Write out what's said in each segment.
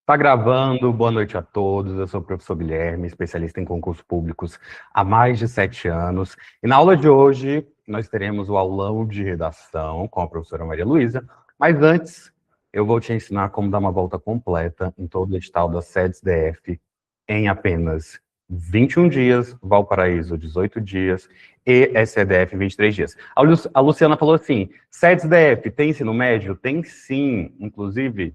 Tá gravando, boa noite a todos. Eu sou o professor Guilherme, especialista em concursos públicos há mais de 7 anos. E na aula de hoje, nós teremos o aulão de redação com a professora Maria Luísa. Mas antes, eu vou te ensinar como dar uma volta completa em todo o edital da SEDES-DF em apenas 21 dias, Valparaíso 18 dias e SEDF 23 dias. A Luciana falou assim, SEDES-DF tem ensino médio? Tem sim, inclusive...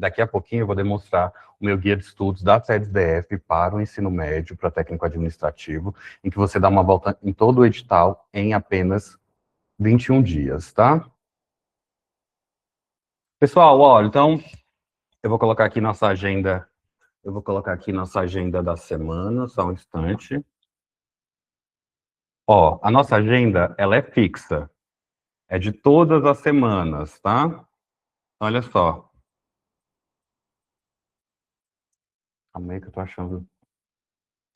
Daqui a pouquinho eu vou demonstrar o meu guia de estudos da SEDES-DF para o ensino médio, para técnico administrativo, em que você dá uma volta em todo o edital em apenas 21 dias, tá? Pessoal, olha, então, eu vou colocar aqui nossa agenda, da semana, só um instante. Ó, a nossa agenda, ela é fixa, é de todas as semanas, tá? Olha só. Calma aí que eu tô achando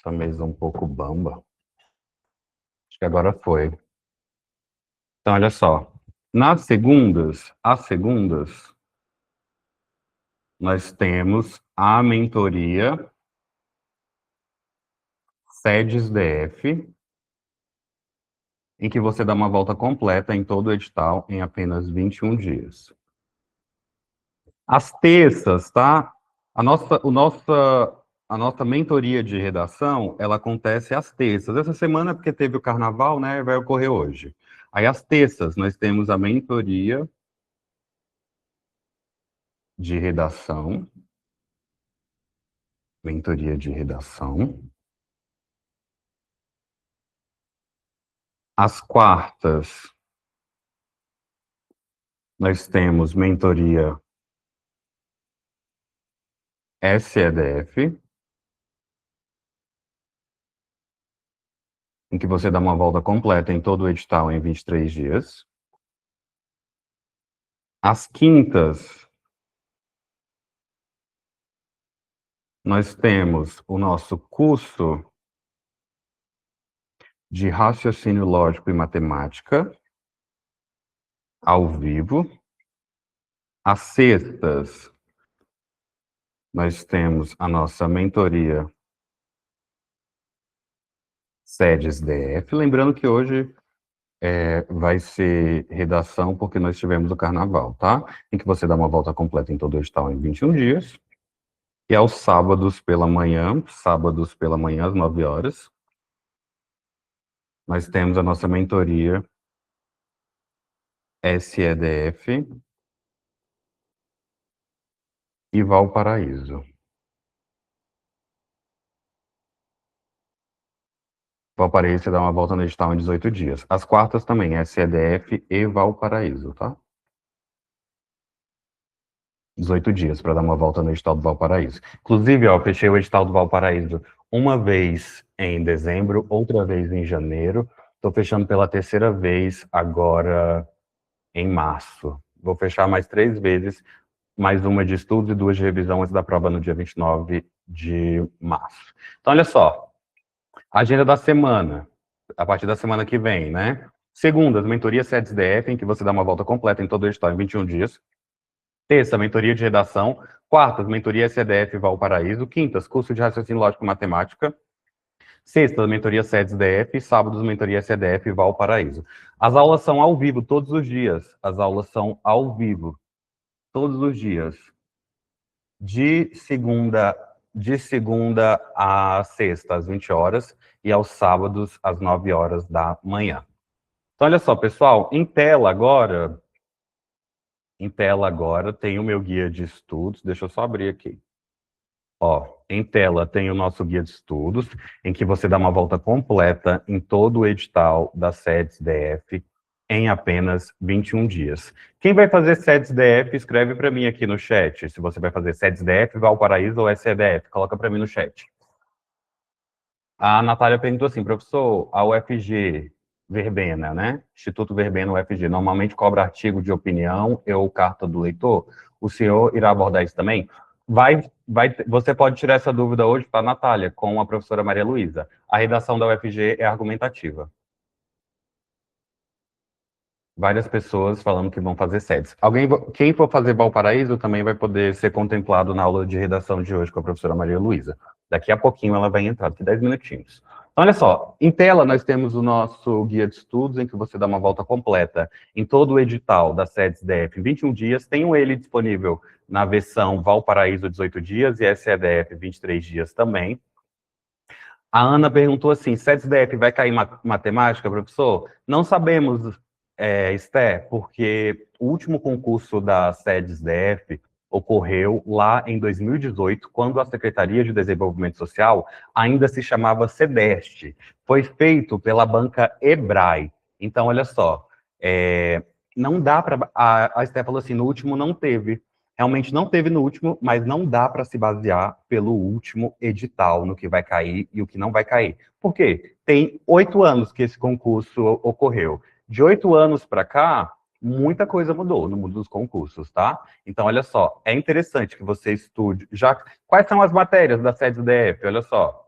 essa mesa um pouco bamba. Acho que agora foi. Então, olha só. Às segundas, nós temos a mentoria SEDES-DF, em que você dá uma volta completa em todo o edital em apenas 21 dias. Às terças, tá? A nossa mentoria de redação, ela acontece às terças. Essa semana, porque teve o carnaval, né, vai ocorrer hoje. Aí, às terças, nós temos a mentoria de redação. Às quartas, nós temos mentoria SEDF, em que você dá uma volta completa em todo o edital em 23 dias. Às quintas, nós temos o nosso curso de raciocínio lógico e matemática, ao vivo. Às sextas, nós temos a nossa mentoria SEDES-DF. Lembrando que hoje vai ser redação, porque nós tivemos o carnaval, tá? Em que você dá uma volta completa em todo o edital em 21 dias. E aos sábados pela manhã, às 9 horas, nós temos a nossa mentoria SEDF e Valparaíso. Valparaíso, você dá uma volta no edital em 18 dias. As quartas também, SEDF e Valparaíso, tá? 18 dias para dar uma volta no edital do Valparaíso. Inclusive, ó, fechei o edital do Valparaíso uma vez em dezembro, outra vez em janeiro. Estou fechando pela terceira vez agora em março. Vou fechar mais 3 vezes, mais uma de estudos e 2 de revisão antes da prova no dia 29 de março. Então, olha só. Agenda da semana, a partir da semana que vem, né? Segundas, mentoria SEDES-DF, em que você dá uma volta completa em todo o edital em 21 dias. Terça, mentoria de redação. Quartas, mentoria SEDF Valparaíso. Quintas, curso de raciocínio lógico e matemática. Sexta, mentoria SEDES-DF. Sábados, mentoria SEDF Valparaíso. As aulas são ao vivo todos os dias. Todos os dias. De segunda a sexta, às 20 horas. E aos sábados, às 9 horas da manhã. Então, olha só, pessoal. Em tela agora tem o meu guia de estudos. Deixa eu só abrir aqui. Ó, em tela tem o nosso guia de estudos, em que você dá uma volta completa em todo o edital da SEDES-DF em apenas 21 dias. Quem vai fazer SEDES-DF, escreve para mim aqui no chat. Se você vai fazer SEDES-DF, Valparaíso ou SEDF, coloca para mim no chat. A Natália perguntou assim, professor, a UFG Verbena, né? Instituto Verbena UFG, normalmente cobra artigo de opinião ou carta do leitor? O senhor irá abordar isso também? Você pode tirar essa dúvida hoje para a Natália, com a professora Maria Luísa. A redação da UFG é argumentativa. várias pessoas falando que vão fazer SEDES. Quem for fazer Valparaíso também vai poder ser contemplado na aula de redação de hoje com a professora Maria Luísa. Daqui a pouquinho ela vai entrar, daqui 10 minutinhos. Então, olha só, em tela nós temos o nosso guia de estudos, em que você dá uma volta completa em todo o edital da SEDES DF em 21 dias. Tenho ele disponível na versão Valparaíso 18 dias e SEDF 23 dias também. A Ana perguntou assim, SEDES DF vai cair matemática, professor? Não sabemos, Esté, porque o último concurso da SEDES DF ocorreu lá em 2018, quando a Secretaria de Desenvolvimento Social ainda se chamava SEDEST. Foi feito pela banca Ebrai. Então, olha só, não dá para... A Esté falou assim, no último não teve. Realmente não teve no último, mas não dá para se basear pelo último edital no que vai cair e o que não vai cair. Por quê? Tem 8 anos que esse concurso ocorreu. De 8 anos para cá, muita coisa mudou no mundo dos concursos, tá? Então, olha só, é interessante que você estude. Quais são as matérias da SEDES DF? Olha só.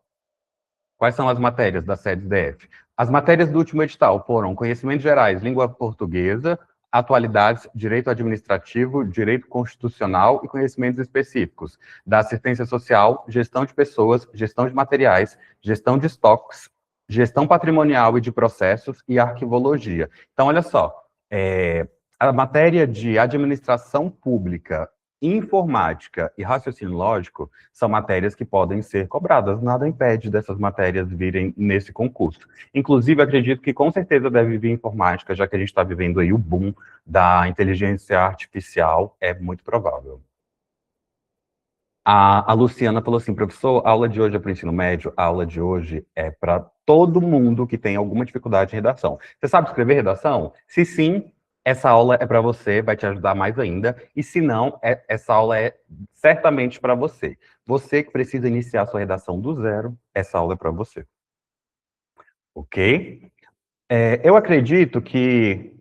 Quais são as matérias da SEDES DF? As matérias do último edital foram conhecimentos gerais, língua portuguesa, atualidades, direito administrativo, direito constitucional e conhecimentos específicos da assistência social, gestão de pessoas, gestão de materiais, gestão de estoques, gestão patrimonial e de processos e arquivologia. Então, olha só, a matéria de administração pública, informática e raciocínio lógico são matérias que podem ser cobradas. Nada impede dessas matérias virem nesse concurso. Inclusive, acredito que com certeza deve vir informática, já que a gente está vivendo aí o boom da inteligência artificial, é muito provável. A Luciana falou assim, professor, a aula de hoje é para o ensino médio, a aula de hoje é para todo mundo que tem alguma dificuldade em redação. Você sabe escrever redação? Se sim, essa aula é para você, vai te ajudar mais ainda. E se não, essa aula é certamente para você. Você que precisa iniciar sua redação do zero, essa aula é para você. Ok? Eu acredito que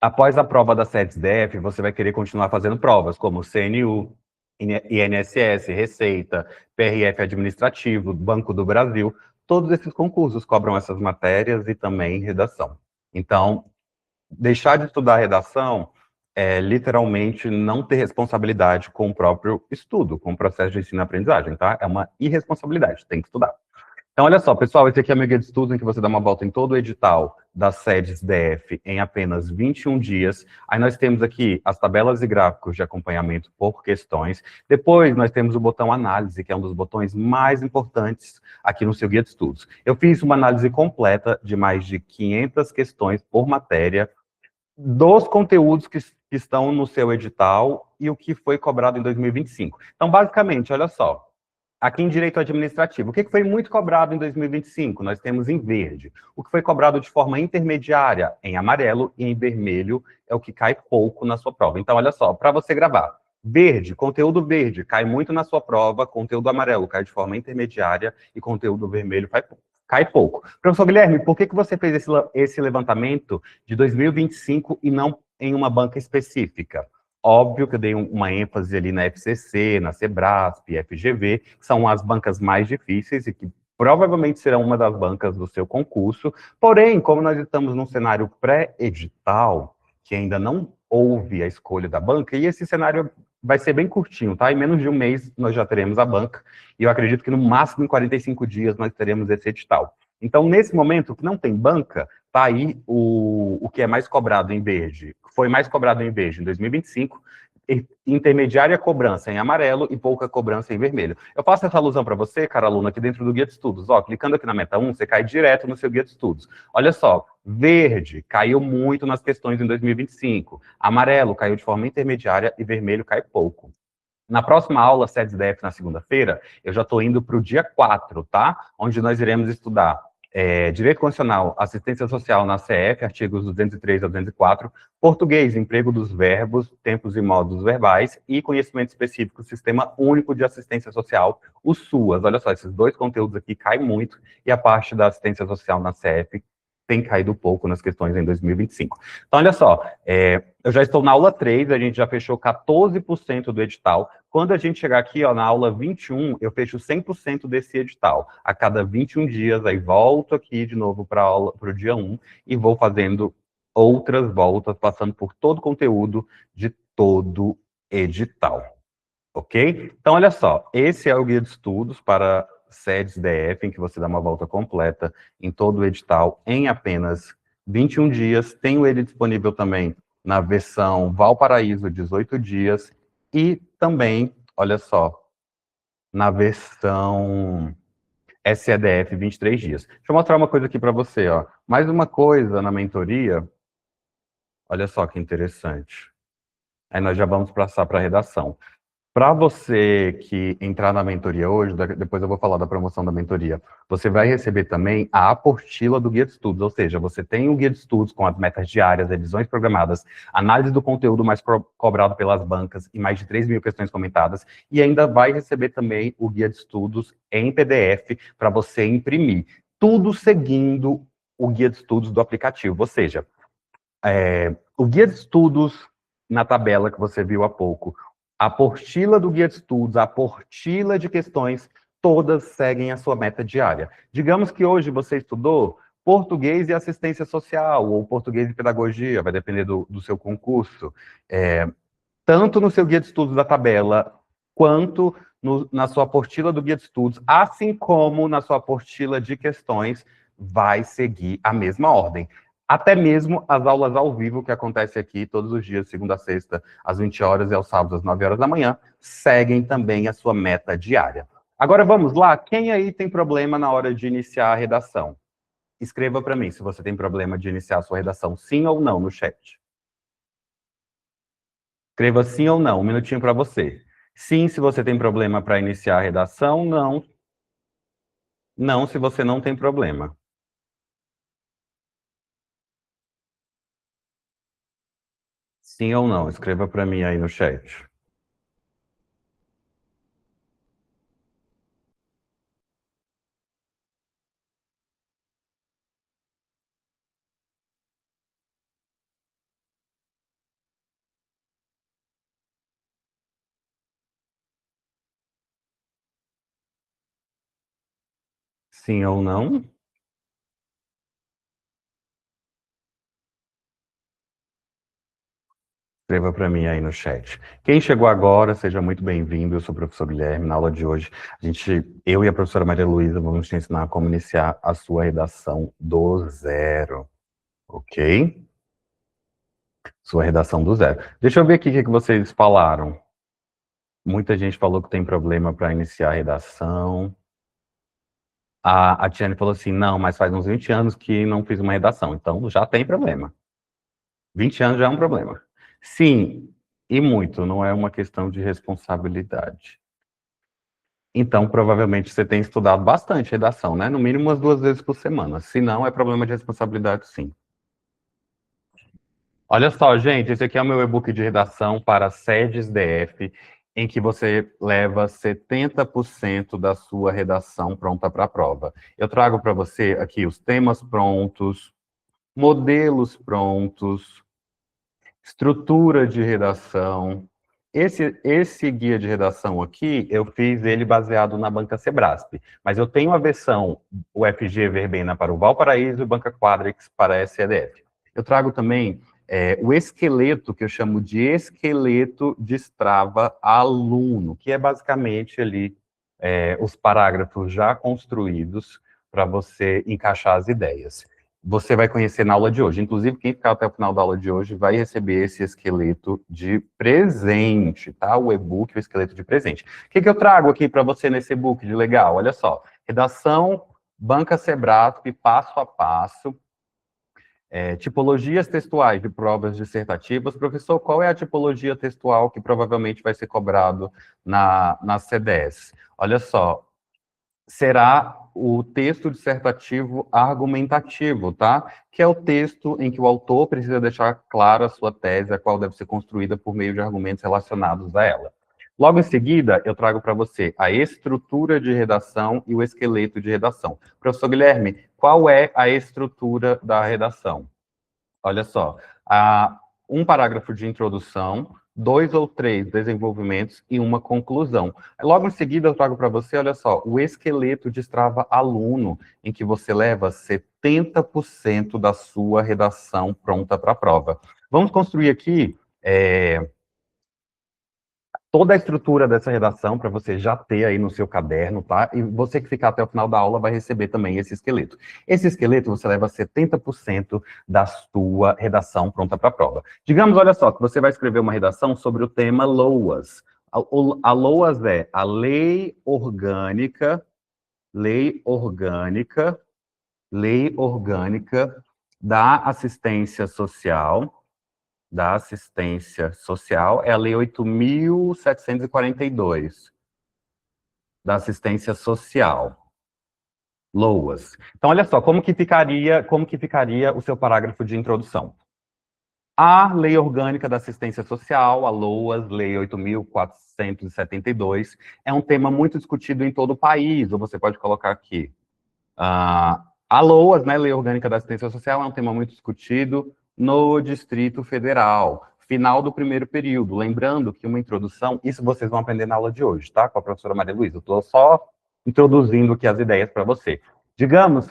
após a prova da SEDES DF, você vai querer continuar fazendo provas, como CNU, INSS, Receita, PRF Administrativo, Banco do Brasil. Todos esses concursos cobram essas matérias e também redação. Então, deixar de estudar redação é literalmente não ter responsabilidade com o próprio estudo, com o processo de ensino e aprendizagem, tá? É uma irresponsabilidade, tem que estudar. Então, olha só, pessoal, esse aqui é o meu guia de estudos, em que você dá uma volta em todo o edital das SEDES DF em apenas 21 dias. Aí nós temos aqui as tabelas e gráficos de acompanhamento por questões. Depois, nós temos o botão análise, que é um dos botões mais importantes aqui no seu guia de estudos. Eu fiz uma análise completa de mais de 500 questões por matéria, dos conteúdos que estão no seu edital e o que foi cobrado em 2025. Então, basicamente, olha só, aqui em Direito Administrativo, o que foi muito cobrado em 2025? Nós temos em verde. O que foi cobrado de forma intermediária, em amarelo, e em vermelho, é o que cai pouco na sua prova. Então, olha só, para você gravar, verde, conteúdo verde, cai muito na sua prova, conteúdo amarelo cai de forma intermediária, e conteúdo vermelho cai pouco. Professor Guilherme, por que você fez esse levantamento de 2025 e não em uma banca específica? Óbvio que eu dei uma ênfase ali na FCC, na Sebrasp, FGV, que são as bancas mais difíceis e que provavelmente serão uma das bancas do seu concurso. Porém, como nós estamos num cenário pré-edital, que ainda não houve a escolha da banca, e esse cenário vai ser bem curtinho, tá? Em menos de um mês nós já teremos a banca, e eu acredito que no máximo em 45 dias nós teremos esse edital. Então, nesse momento que não tem banca, tá aí o que é mais cobrado em verde. Foi mais cobrado em verde em 2025, intermediária cobrança em amarelo e pouca cobrança em vermelho. Eu passo essa alusão para você, cara aluno, aqui dentro do guia de estudos. Ó, clicando aqui na meta 1, você cai direto no seu guia de estudos. Olha só, verde caiu muito nas questões em 2025, amarelo caiu de forma intermediária e vermelho cai pouco. Na próxima aula, SEDES DF, na segunda-feira, eu já estou indo para o dia 4, tá? Onde nós iremos estudar Direito Constitucional, Assistência Social na CF, artigos 203 a 204, Português, Emprego dos Verbos, Tempos e Modos Verbais, e Conhecimento Específico, Sistema Único de Assistência Social, o SUAS. Olha só, esses dois conteúdos aqui caem muito, e a parte da assistência social na CF tem caído pouco nas questões em 2025. Então, olha só, eu já estou na aula 3, a gente já fechou 14% do edital. Quando a gente chegar aqui, ó, na aula 21, eu fecho 100% desse edital. A cada 21 dias, aí volto aqui de novo para o dia 1 e vou fazendo outras voltas, passando por todo o conteúdo de todo edital, ok? Então, olha só, esse é o guia de estudos para SEDES DF, em que você dá uma volta completa em todo o edital em apenas 21 dias. Tenho ele disponível também na versão Valparaíso, 18 dias, e também, olha só, na versão SEDF, 23 dias. Deixa eu mostrar uma coisa aqui para você, ó. Mais uma coisa na mentoria, olha só que interessante. Aí nós já vamos passar para a redação. Para você que entrar na mentoria hoje, depois eu vou falar da promoção da mentoria, você vai receber também a apostila do guia de estudos, ou seja, você tem o guia de estudos com as metas diárias, revisões programadas, análise do conteúdo mais cobrado pelas bancas e mais de 3 mil questões comentadas, e ainda vai receber também o guia de estudos em PDF para você imprimir, tudo seguindo o guia de estudos do aplicativo, ou seja, o guia de estudos na tabela que você viu há pouco, a apostila do guia de estudos, a apostila de questões, todas seguem a sua meta diária. Digamos que hoje você estudou português e assistência social, ou português e pedagogia, vai depender do seu concurso. Tanto no seu guia de estudos da tabela, quanto na sua apostila do guia de estudos, assim como na sua apostila de questões, vai seguir a mesma ordem. Até mesmo as aulas ao vivo que acontecem aqui todos os dias, segunda a sexta, às 20 horas e aos sábados, às 9 horas da manhã, seguem também a sua meta diária. Agora vamos lá, quem aí tem problema na hora de iniciar a redação? Escreva para mim se você tem problema de iniciar a sua redação, sim ou não, no chat. Escreva sim ou não, um minutinho para você. Sim, se você tem problema para iniciar a redação, não. Não, se você não tem problema. Sim ou não, escreva para mim aí no chat. Sim ou não? Escreva para mim aí no chat. Quem chegou agora, seja muito bem-vindo. Eu sou o professor Guilherme. Na aula de hoje, eu e a professora Maria Luísa vamos te ensinar como iniciar a sua redação do zero, ok? Sua redação do zero. Deixa eu ver aqui o que vocês falaram. Muita gente falou que tem problema para iniciar a redação. A Tiane falou assim, não, mas faz uns 20 anos que não fiz uma redação, então já tem problema. 20 anos já é um problema. Sim, e muito, não é uma questão de responsabilidade. Então, provavelmente, você tem estudado bastante redação, né? No mínimo umas 2 vezes por semana. Se não, é problema de responsabilidade, sim. Olha só, gente, esse aqui é o meu e-book de redação para SEDES DF, em que você leva 70% da sua redação pronta para a prova. Eu trago para você aqui os temas prontos, modelos prontos, estrutura de redação. Esse guia de redação aqui, eu fiz ele baseado na Banca Sebrasp, mas eu tenho a versão UFG Verbena para o Valparaíso e Banca Quadrix para a SEDF. Eu trago também o esqueleto, que eu chamo de esqueleto de Strava aluno, que é basicamente ali os parágrafos já construídos para você encaixar as ideias. Você vai conhecer na aula de hoje. Inclusive, quem ficar até o final da aula de hoje vai receber esse esqueleto de presente, tá? O e-book, o esqueleto de presente. O que eu trago aqui para você nesse e-book de legal? Olha só, redação, Banca Sebrasp, passo a passo, tipologias textuais de provas dissertativas. Professor, qual é a tipologia textual que provavelmente vai ser cobrado na CDS? Olha só, será o texto dissertativo argumentativo, tá? Que é o texto em que o autor precisa deixar clara a sua tese, a qual deve ser construída por meio de argumentos relacionados a ela. Logo em seguida, eu trago para você a estrutura de redação e o esqueleto de redação. Professor Guilherme, qual é a estrutura da redação? Olha só, um parágrafo de introdução, 2 ou 3 desenvolvimentos e uma conclusão. Logo em seguida, eu trago para você, olha só, o esqueleto destrava aluno, em que você leva 70% da sua redação pronta para a prova. Vamos construir aqui toda a estrutura dessa redação para você já ter aí no seu caderno, tá? E você que ficar até o final da aula vai receber também esse esqueleto. Esse esqueleto você leva 70% da sua redação pronta para a prova. Digamos, olha só, que você vai escrever uma redação sobre o tema LOAS. A LOAS é a lei orgânica da assistência social, é a Lei 8.742, da assistência social, LOAS. Então, olha só, como que ficaria o seu parágrafo de introdução? A Lei Orgânica da Assistência Social, a LOAS, Lei 8.472, é um tema muito discutido em todo o país, ou você pode colocar aqui. A LOAS, né, Lei Orgânica da Assistência Social, é um tema muito discutido no Distrito Federal, final do primeiro período. Lembrando que uma introdução, isso vocês vão aprender na aula de hoje, tá? Com a professora Maria Luísa. Eu estou só introduzindo aqui as ideias para você. Digamos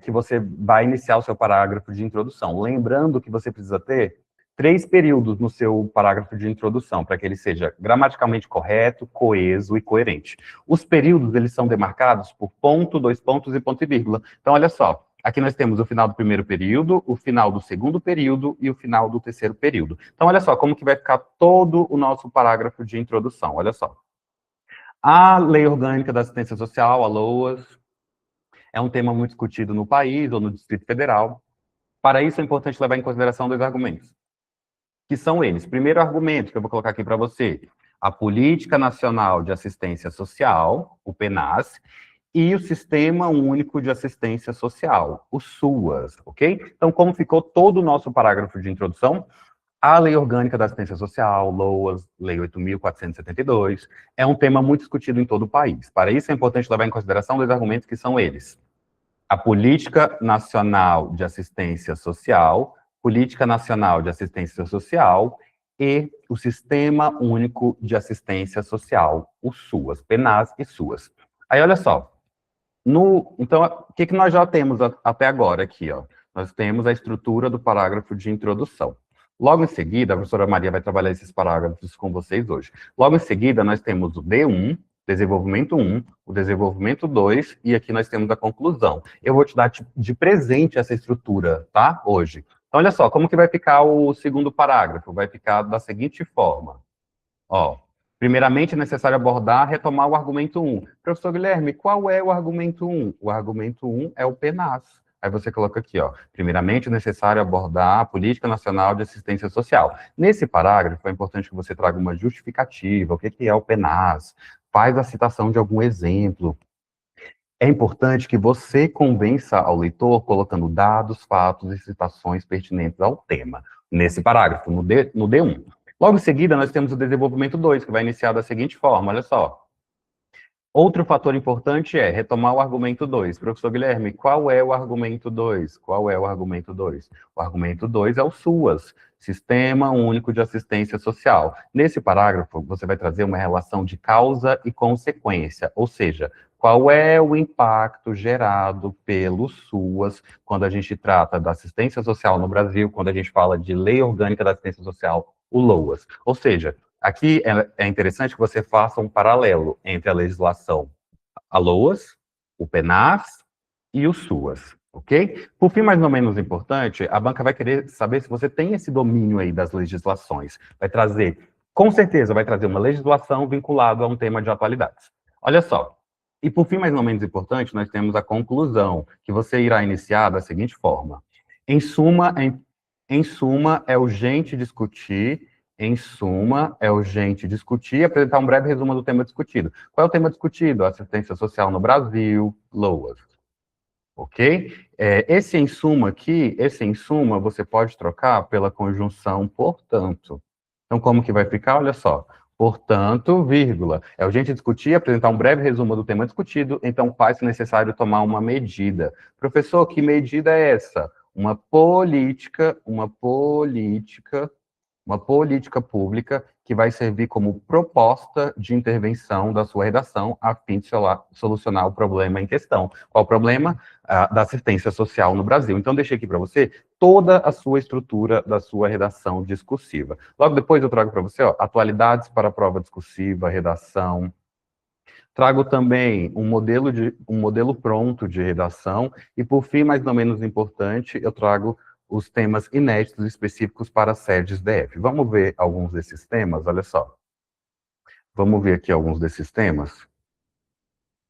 que você vai iniciar o seu parágrafo de introdução. Lembrando que você precisa ter 3 períodos no seu parágrafo de introdução, para que ele seja gramaticalmente correto, coeso e coerente. Os períodos, eles são demarcados por ponto, 2 pontos e ponto e vírgula. Então, olha só, aqui nós temos o final do primeiro período, o final do segundo período e o final do terceiro período. Então, olha só como que vai ficar todo o nosso parágrafo de introdução, olha só. A Lei Orgânica da Assistência Social, a LOAS, é um tema muito discutido no país ou no Distrito Federal. Para isso, é importante levar em consideração 2 argumentos, que são eles. Primeiro argumento que eu vou colocar aqui para você, a Política Nacional de Assistência Social, o PNAS, e o Sistema Único de Assistência Social, o SUAS, ok? Então, como ficou todo o nosso parágrafo de introdução? A Lei Orgânica da Assistência Social, LOAS, Lei 8.472, é um tema muito discutido em todo o país. Para isso, é importante levar em consideração 2 argumentos que são eles. A Política Nacional de Assistência Social, Política Nacional de Assistência Social e o Sistema Único de Assistência Social, o SUAS, PNAS e SUAS. Aí, olha só, então, o que nós já temos até agora aqui? Ó? Nós temos a estrutura do parágrafo de introdução. Logo em seguida, a professora Maria vai trabalhar esses parágrafos com vocês hoje. Logo em seguida, nós temos o D1, desenvolvimento 1, o desenvolvimento 2, e aqui nós temos a conclusão. Eu vou te dar de presente essa estrutura, tá? Hoje. Então, olha só, como que vai ficar o segundo parágrafo? Vai ficar da seguinte forma. Ó, primeiramente, é necessário abordar, retomar o argumento 1. Professor Guilherme, qual é o argumento 1? O argumento 1 é o PNAS. Aí você coloca aqui, ó, primeiramente é necessário abordar a Política Nacional de Assistência Social. Nesse parágrafo, é importante que você traga uma justificativa, o que é o PNAS, faz a citação de algum exemplo. É importante que você convença ao leitor colocando dados, fatos e citações pertinentes ao tema, nesse parágrafo, no D1. Logo em seguida, nós temos o desenvolvimento 2, que vai iniciar da seguinte forma, olha só. Outro fator importante é retomar o argumento 2. Professor Guilherme, qual é o argumento 2? Qual é o argumento 2? O argumento 2 é o SUAS, Sistema Único de Assistência Social. Nesse parágrafo, você vai trazer uma relação de causa e consequência, ou seja, qual é o impacto gerado pelo SUAS quando a gente trata da assistência social no Brasil, quando a gente fala de Lei Orgânica da Assistência Social, o LOAS. Ou seja, aqui é interessante que você faça um paralelo entre a legislação, a LOAS, o PNAS e o SUAS, ok? Por fim, mais ou menos importante, a banca vai querer saber se você tem esse domínio aí das legislações. Vai trazer, com certeza, vai trazer uma legislação vinculada a um tema de atualidades. Olha só, e por fim, mais ou menos importante, nós temos a conclusão, que você irá iniciar da seguinte forma. Em suma, é urgente discutir e apresentar um breve resumo do tema discutido. Qual é o tema discutido? Assistência social no Brasil, LOAS. Ok? Esse em suma, você pode trocar pela conjunção portanto. Então, como que vai ficar? Olha só. Portanto, vírgula. É urgente discutir, apresentar um breve resumo do tema discutido, então faz-se necessário tomar uma medida. Professor, que medida é essa? Uma política pública que vai servir como proposta de intervenção da sua redação a fim de solucionar o problema em questão. Qual o problema? Da assistência social no Brasil. Então, deixei aqui para você toda a sua estrutura da sua redação discursiva. Logo depois eu trago para você, ó, atualidades para a prova discursiva, redação. Trago também um modelo pronto de redação e, por fim, mas não menos importante, eu trago os temas inéditos específicos para as sedes DF. Vamos ver alguns desses temas? Olha só. Vamos ver aqui alguns desses temas.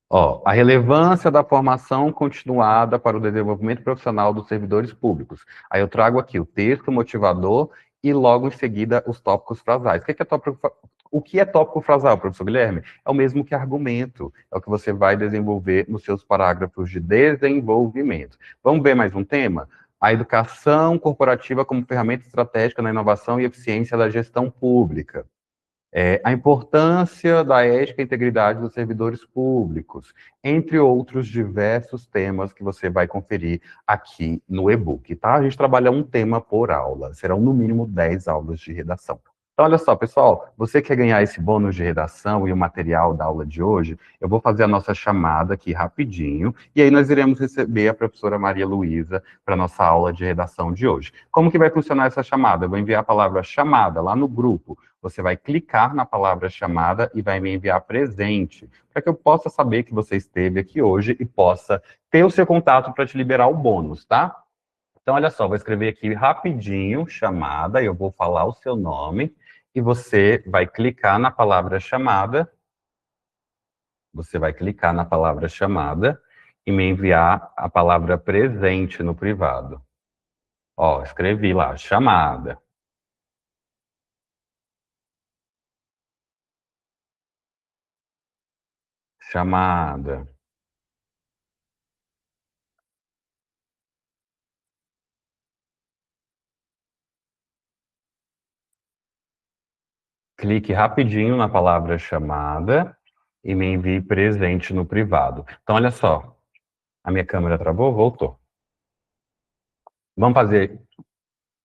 Ó, a relevância da formação continuada para o desenvolvimento profissional dos servidores públicos. Aí eu trago aqui o texto motivador e logo em seguida os tópicos frasais. O que é tópico frasal, professor Guilherme? É o mesmo que argumento, é o que você vai desenvolver nos seus parágrafos de desenvolvimento. Vamos ver mais um tema? A educação corporativa como ferramenta estratégica na inovação e eficiência da gestão pública. A importância da ética e integridade dos servidores públicos, entre outros diversos temas que você vai conferir aqui no e-book, tá? A gente trabalha um tema por aula, serão no mínimo 10 aulas de redação. Então, olha só, pessoal, você quer ganhar esse bônus de redação e o material da aula de hoje? Eu vou fazer a nossa chamada aqui rapidinho, e aí nós iremos receber a professora Maria Luísa para a nossa aula de redação de hoje. Como que vai funcionar essa chamada? Eu vou enviar a palavra chamada lá no grupo. Você vai clicar na palavra chamada e vai me enviar presente, para que eu possa saber que você esteve aqui hoje e possa ter o seu contato para te liberar o bônus, tá? Então, olha só, vou escrever aqui rapidinho, chamada, eu vou falar o seu nome, e você vai clicar na palavra chamada, e me enviar a palavra presente no privado. Ó, escrevi lá, chamada. Chamada. Clique rapidinho na palavra chamada e me envie presente no privado. Então, olha só, a minha câmera travou, voltou. Vamos fazer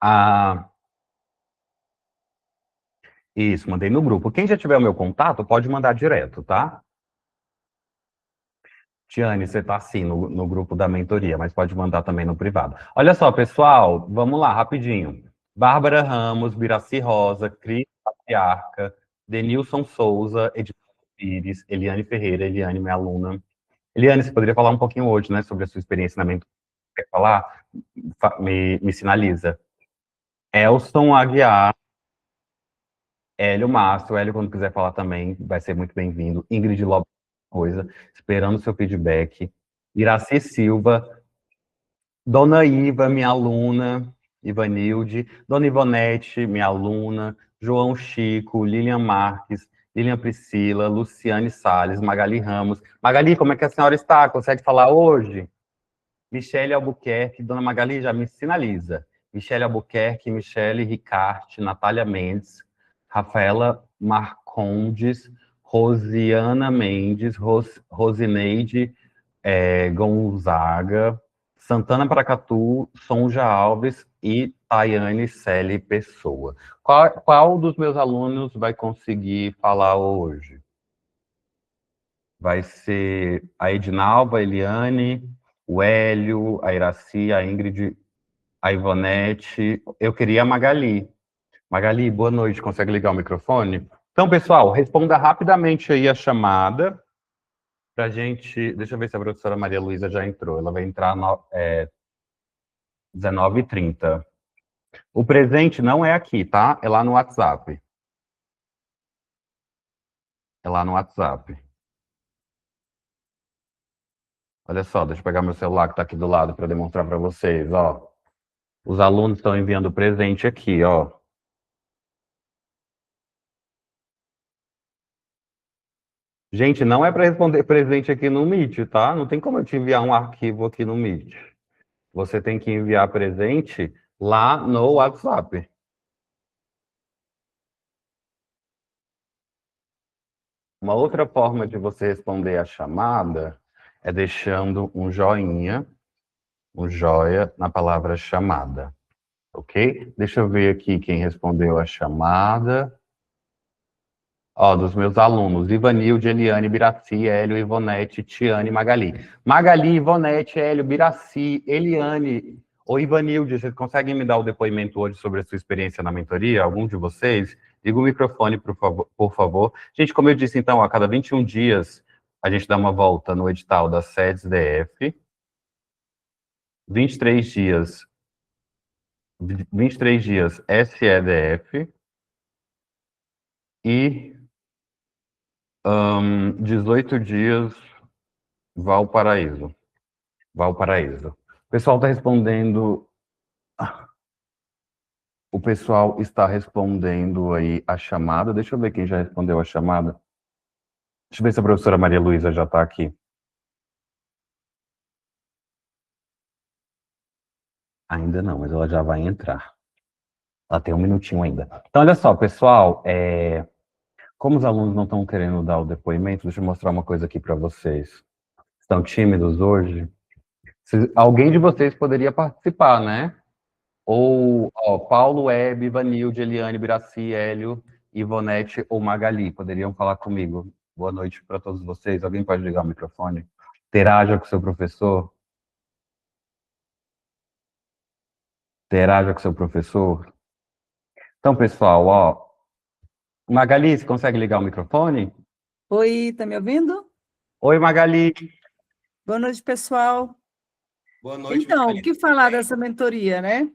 a... Isso, mandei no grupo. Quem já tiver o meu contato, pode mandar direto, tá? Tiane, você está sim no grupo da mentoria, mas pode mandar também no privado. Olha só, pessoal, vamos lá, rapidinho. Bárbara Ramos, Biraci Rosa, Cris Patriarca, Denilson Souza, Edson Pires, Eliane Ferreira, Eliane, minha aluna. Eliane, você poderia falar um pouquinho hoje, né, sobre a sua experiência na mentoria? Quer falar? Me sinaliza. Elson Aguiar, Hélio Márcio, Hélio, quando quiser falar também, vai ser muito bem-vindo. Ingrid Lopes, coisa, esperando o seu feedback. Iraci Silva, Dona Iva, minha aluna, Ivanilde, Dona Ivonete, minha aluna, João Chico, Lilian Marques, Lilian Priscila, Luciane Salles, Magali Ramos. Magali, como é que a senhora está? Consegue falar hoje? Michele Albuquerque, Dona Magali já me sinaliza. Michele Albuquerque, Michele Ricarte, Natália Mendes, Rafaela Marcondes, Rosiana Mendes, Rosineide Gonzaga, Santana Paracatu, Sonja Alves e Tayane Celi Pessoa. Qual dos meus alunos vai conseguir falar hoje? Vai ser a Edinalva, a Eliane, o Hélio, a Iraci, a Ingrid, a Ivonete. Eu queria a Magali. Magali, boa noite. Consegue ligar o microfone? Então, pessoal, responda rapidamente aí a chamada pra gente... Deixa eu ver se a professora Maria Luísa já entrou. Ela vai entrar 19h30. O presente não é aqui, tá? É lá no WhatsApp. É lá no WhatsApp. Olha só, deixa eu pegar meu celular que está aqui do lado para demonstrar para vocês, ó. Os alunos estão enviando presente aqui, ó. Gente, não é para responder presente aqui no Meet, tá? Não tem como eu te enviar um arquivo aqui no Meet. Você tem que enviar presente lá no WhatsApp. Uma outra forma de você responder a chamada é deixando um joia na palavra chamada, ok? Deixa eu ver aqui quem respondeu a chamada. Ó, dos meus alunos, Ivanilde, Eliane, Biraci, Hélio, Ivonete, Tiane, Magali. Magali, Ivonete, Hélio, Biraci, Eliane. Ô, Ivanilde, vocês conseguem me dar o depoimento hoje sobre a sua experiência na mentoria? Algum de vocês? Liga o microfone, por favor. Gente, como eu disse, então, a cada 21 dias, a gente dá uma volta no edital da SEDES DF. 23 dias, 23 dias SEDF. E 18 dias Valparaíso. Valparaíso. O pessoal está respondendo. O pessoal está respondendo aí a chamada. Deixa eu ver quem já respondeu a chamada. Deixa eu ver se a professora Maria Luísa já está aqui. Ainda não, mas ela já vai entrar. Ela tem um minutinho ainda. Então, olha só, pessoal. Como os alunos não estão querendo dar o depoimento, deixa eu mostrar uma coisa aqui para vocês. Estão tímidos hoje? Alguém de vocês poderia participar, né? Ou Paulo, Web, Ivanilde, Eliane, Biraci, Hélio, Ivonete ou Magali poderiam falar comigo. Boa noite para todos vocês. Alguém pode ligar o microfone? Interaja com seu professor. Interaja com seu professor. Então, pessoal, Magali, você consegue ligar o microfone? Oi, tá me ouvindo? Oi, Magali. Boa noite, pessoal. Boa noite, então, Magali. O que falar dessa mentoria, né?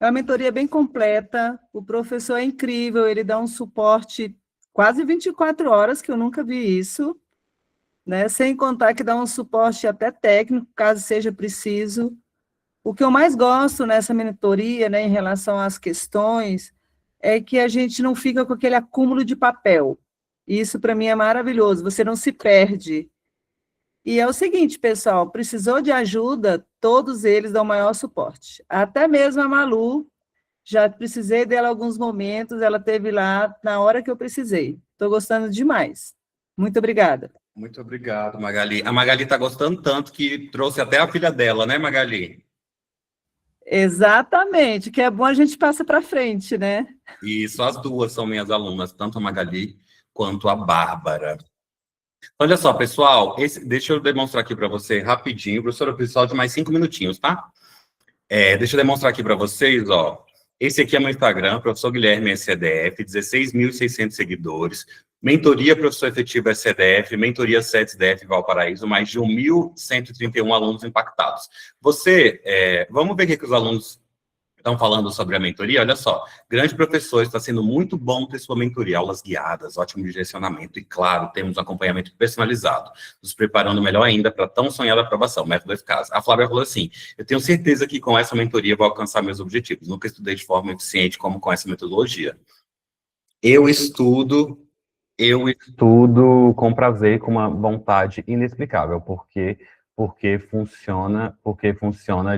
É uma mentoria bem completa, o professor é incrível, ele dá um suporte quase 24 horas, que eu nunca vi isso, né? Sem contar que dá um suporte até técnico, caso seja preciso. O que eu mais gosto nessa mentoria, né, em relação às questões, é que a gente não fica com aquele acúmulo de papel. Isso, para mim, é maravilhoso, você não se perde. E é o seguinte, pessoal, precisou de ajuda, todos eles dão maior suporte. Até mesmo a Malu, já precisei dela alguns momentos, ela esteve lá na hora que eu precisei. Estou gostando demais. Muito obrigada. Muito obrigado, Magali. A Magali está gostando tanto que trouxe até a filha dela, né, Magali? Exatamente, que é bom a gente passa para frente, né? Isso, as duas são minhas alunas, tanto a Magali quanto a Bárbara. Olha só, pessoal, deixa eu demonstrar aqui para você rapidinho, professora, pessoal, de mais 5 minutinhos, tá? Deixa eu demonstrar aqui para vocês, ó. Esse aqui é meu Instagram, professor Guilherme SCDF, 16.600 seguidores. Mentoria professor efetivo SCDF, mentoria SETS-DF Valparaíso, mais de 1.131 alunos impactados. Vamos ver o que os alunos estão falando sobre a mentoria. Olha só, grande professor, está sendo muito bom ter sua mentoria, aulas guiadas, ótimo direcionamento e, claro, temos um acompanhamento personalizado, nos preparando melhor ainda para tão sonhada aprovação, método eficaz. A Flávia falou assim, eu tenho certeza que com essa mentoria vou alcançar meus objetivos, nunca estudei de forma eficiente como com essa metodologia. Eu estudo com prazer e com uma vontade inexplicável, porque funciona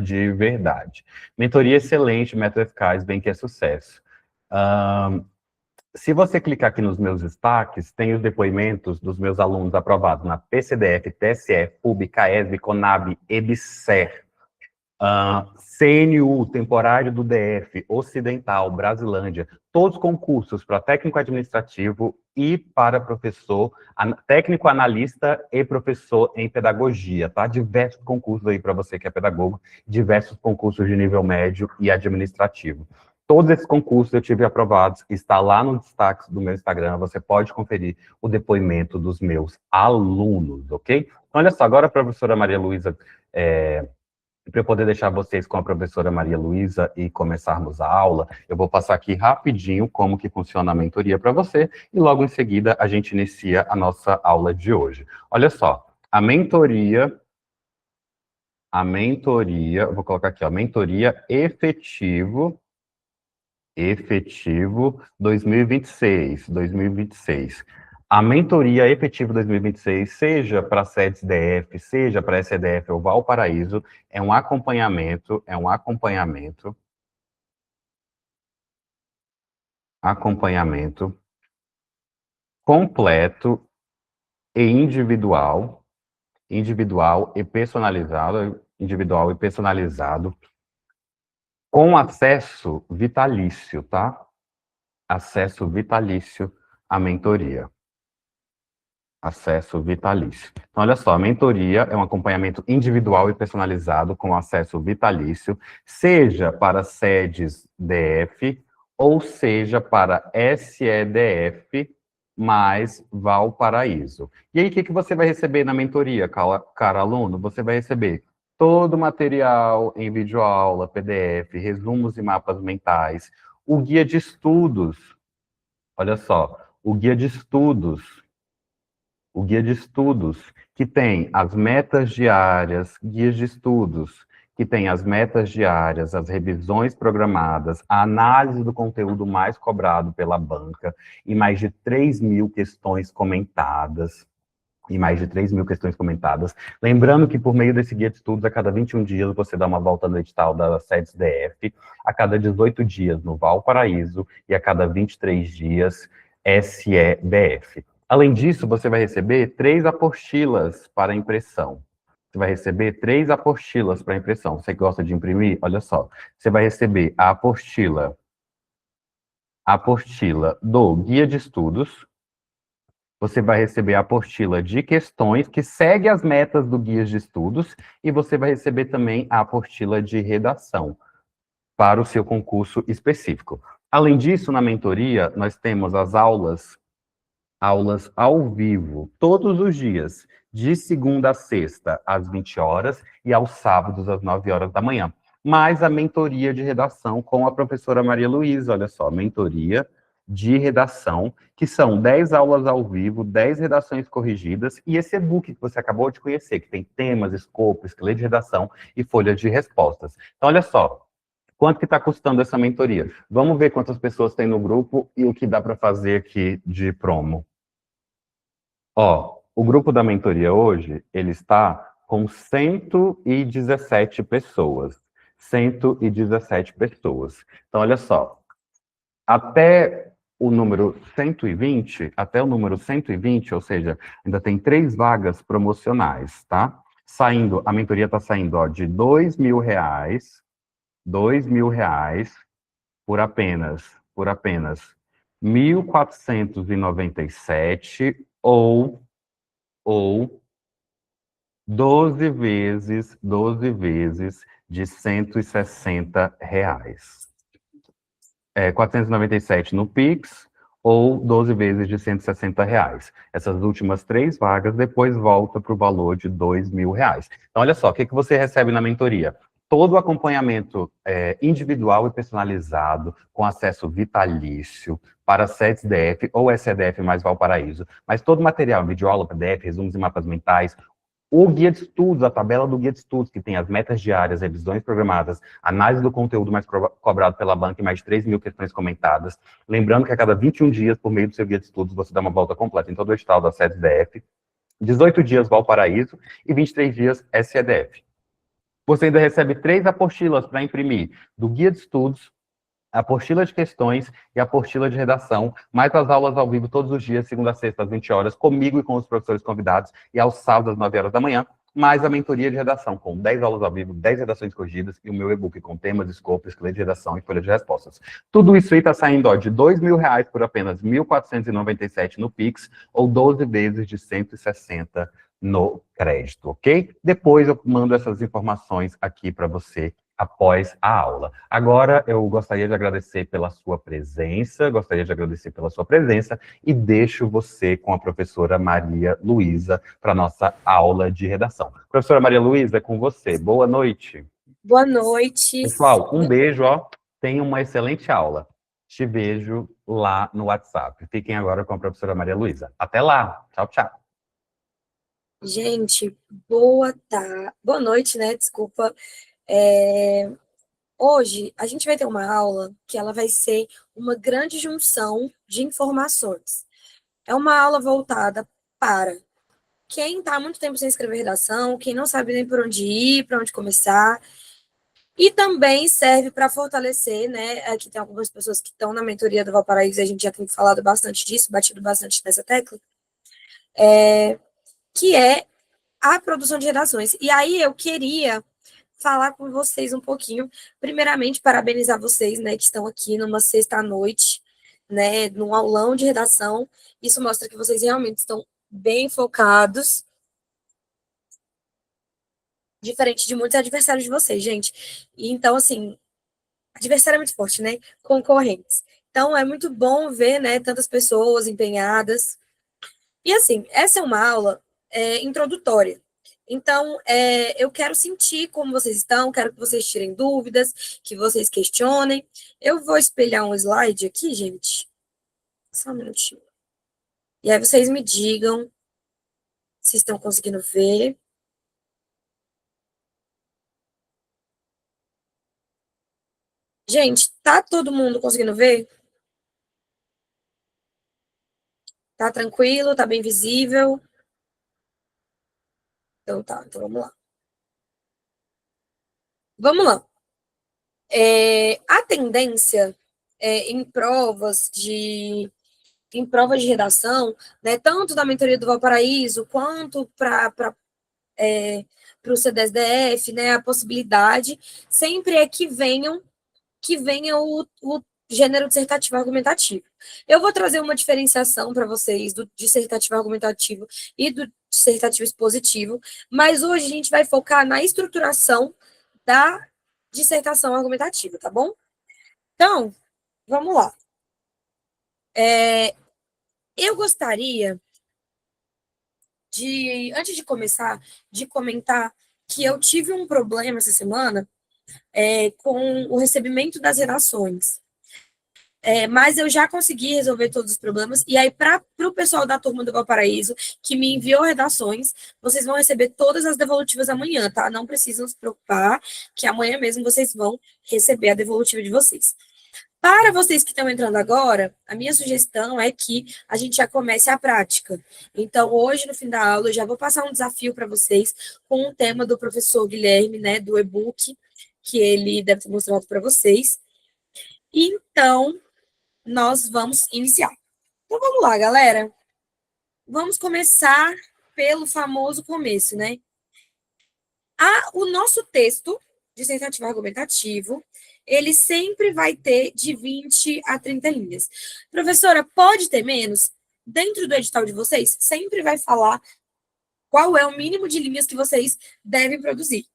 de verdade. Mentoria excelente, método eficaz, bem que é sucesso. Se você clicar aqui nos meus destaques, tem os depoimentos dos meus alunos aprovados na PCDF, TSE, PUB, CAESB, CONAB, EBSER, CNU, temporário do DF, Ocidental, Brasilândia, todos concursos para técnico administrativo e para professor, técnico analista e professor em pedagogia, tá? Diversos concursos aí para você que é pedagogo, diversos concursos de nível médio e administrativo. Todos esses concursos eu tive aprovados, está lá no destaque do meu Instagram, você pode conferir o depoimento dos meus alunos, ok? Olha só, agora a professora Maria Luísa, para eu poder deixar vocês com a professora Maria Luísa e começarmos a aula, eu vou passar aqui rapidinho como que funciona a mentoria para você, e logo em seguida a gente inicia a nossa aula de hoje. Olha só, a mentoria, vou colocar aqui, ó, mentoria efetivo 2026. A mentoria efetiva 2026, seja para a SETS-DF, seja para a SCDF ou Valparaíso, é um acompanhamento completo e individual e personalizado, com acesso vitalício, tá? Acesso vitalício à mentoria. Acesso vitalício. Então, olha só, a mentoria é um acompanhamento individual e personalizado com acesso vitalício, seja para sedes DF ou seja para SEDF mais Valparaíso. E aí, o que que você vai receber na mentoria, cara aluno? Você vai receber todo o material em videoaula, PDF, resumos e mapas mentais, o guia de estudos, olha só, o guia de estudos, que tem as metas diárias, guias de estudos, que tem as metas diárias, as revisões programadas, a análise do conteúdo mais cobrado pela banca e mais de 3.000 questões comentadas. E mais de 3.000 questões comentadas. Lembrando que por meio desse guia de estudos, a cada 21 dias você dá uma volta no edital da SEDES DF, a cada 18 dias no Valparaíso e a cada 23 dias SEDF. Além disso, você vai receber 3 apostilas para impressão. Você vai receber 3 apostilas para impressão. Você gosta de imprimir? Olha só. Você vai receber a apostila do guia de estudos. Você vai receber a apostila de questões que segue as metas do guia de estudos e você vai receber também a apostila de redação para o seu concurso específico. Além disso, na mentoria, nós temos as aulas ao vivo, todos os dias, de segunda a sexta, às 20 horas, e aos sábados, às 9 horas da manhã. Mais a mentoria de redação com a professora Maria Luísa, olha só, mentoria de redação, que são 10 aulas ao vivo, 10 redações corrigidas, e esse e-book que você acabou de conhecer, que tem temas, escopo, esqueleto de redação e folhas de respostas. Então, olha só, quanto que está custando essa mentoria? Vamos ver quantas pessoas tem no grupo e o que dá para fazer aqui de promo. Ó, o grupo da mentoria hoje, ele está com 117 pessoas. 117 pessoas. Então, olha só, até o número 120, ou seja, ainda tem 3 vagas promocionais, tá? Saindo, a mentoria está saindo, ó, de R$ 2.000 por apenas 1.497 ou 12 vezes de R$ 160. 497 no Pix ou 12 vezes de R$ 160. Essas últimas 3 vagas depois volta para o valor de R$ 2.000. Então, olha só, o que você recebe na mentoria? Todo o acompanhamento individual e personalizado, com acesso vitalício para SEDES DF ou SEDF mais Valparaíso, mas todo o material, videoaula, PDF, resumos e mapas mentais, o guia de estudos, a tabela do guia de estudos, que tem as metas diárias, revisões programadas, análise do conteúdo mais cobrado pela banca e mais de 3.000 questões comentadas. Lembrando que a cada 21 dias, por meio do seu guia de estudos, você dá uma volta completa em todo o edital da SEDES DF, 18 dias Valparaíso e 23 dias SEDF. Você ainda recebe 3 apostilas para imprimir do guia de estudos, a apostila de questões e a apostila de redação, mais as aulas ao vivo todos os dias, segunda a sexta, às 20 horas, comigo e com os professores convidados, e aos sábados, às 9 horas da manhã, mais a mentoria de redação, com 10 aulas ao vivo, 10 redações corrigidas, e o meu e-book com temas, escopo, esqueleto de redação e folha de respostas. Tudo isso aí está saindo, ó, de R$ 2.000 por apenas 1.497 no Pix, ou 12 vezes de 160 no crédito, ok? Depois eu mando essas informações aqui para você após a aula. Agora, eu gostaria de agradecer pela sua presença, e deixo você com a professora Maria Luísa para nossa aula de redação. Professora Maria Luísa, é com você. Boa noite. Boa noite. Pessoal, um beijo, ó. Tenham uma excelente aula. Te vejo lá no WhatsApp. Fiquem agora com a professora Maria Luísa. Até lá. Tchau, tchau. Gente, boa noite, né? Desculpa. Hoje a gente vai ter uma aula que ela vai ser uma grande junção de informações. É uma aula voltada para quem está há muito tempo sem escrever redação, quem não sabe nem por onde ir, para onde começar, e também serve para fortalecer, né? Aqui tem algumas pessoas que estão na mentoria do Valparaíso, a gente já tem falado bastante disso, batido bastante nessa tecla, que é a produção de redações. E aí eu queria falar com vocês um pouquinho, primeiramente parabenizar vocês, né, que estão aqui numa sexta-noite, né, num aulão de redação. Isso mostra que vocês realmente estão bem focados, diferente de muitos adversários de vocês, gente. E então, assim, adversário é muito forte, né? Concorrentes. Então, é muito bom ver, né, tantas pessoas empenhadas. E, assim, essa é uma aula introdutória. Então, eu quero sentir como vocês estão, quero que vocês tirem dúvidas, que vocês questionem. Eu vou espelhar um slide aqui, gente. Só um minutinho. E aí vocês me digam se estão conseguindo ver. Gente, tá todo mundo conseguindo ver? Tá tranquilo? Tá bem visível? Então tá, então vamos lá. Vamos lá. A tendência em provas de redação, né, tanto da mentoria do Valparaíso quanto para o CDSDF, né, a possibilidade sempre é que venha o gênero dissertativo argumentativo. Eu vou trazer uma diferenciação para vocês do dissertativo argumentativo e do dissertativo expositivo, mas hoje a gente vai focar na estruturação da dissertação argumentativa, tá bom? Então, vamos lá. Eu gostaria antes de começar, de comentar que eu tive um problema essa semana com o recebimento das redações. Mas eu já consegui resolver todos os problemas. E aí, para o pessoal da turma do Valparaíso, que me enviou redações, vocês vão receber todas as devolutivas amanhã, tá? Não precisam se preocupar, que amanhã mesmo vocês vão receber a devolutiva de vocês. Para vocês que estão entrando agora, a minha sugestão é que a gente já comece a prática. Então, hoje, no fim da aula, eu já vou passar um desafio para vocês com o tema do professor Guilherme, né, do e-book, que ele deve ter mostrado para vocês. Então, nós vamos iniciar. Então, vamos lá, galera. Vamos começar pelo famoso começo, né? O nosso texto dissertativo argumentativo, ele sempre vai ter de 20 a 30 linhas. Professora, pode ter menos? Dentro do edital de vocês, sempre vai falar qual é o mínimo de linhas que vocês devem produzir.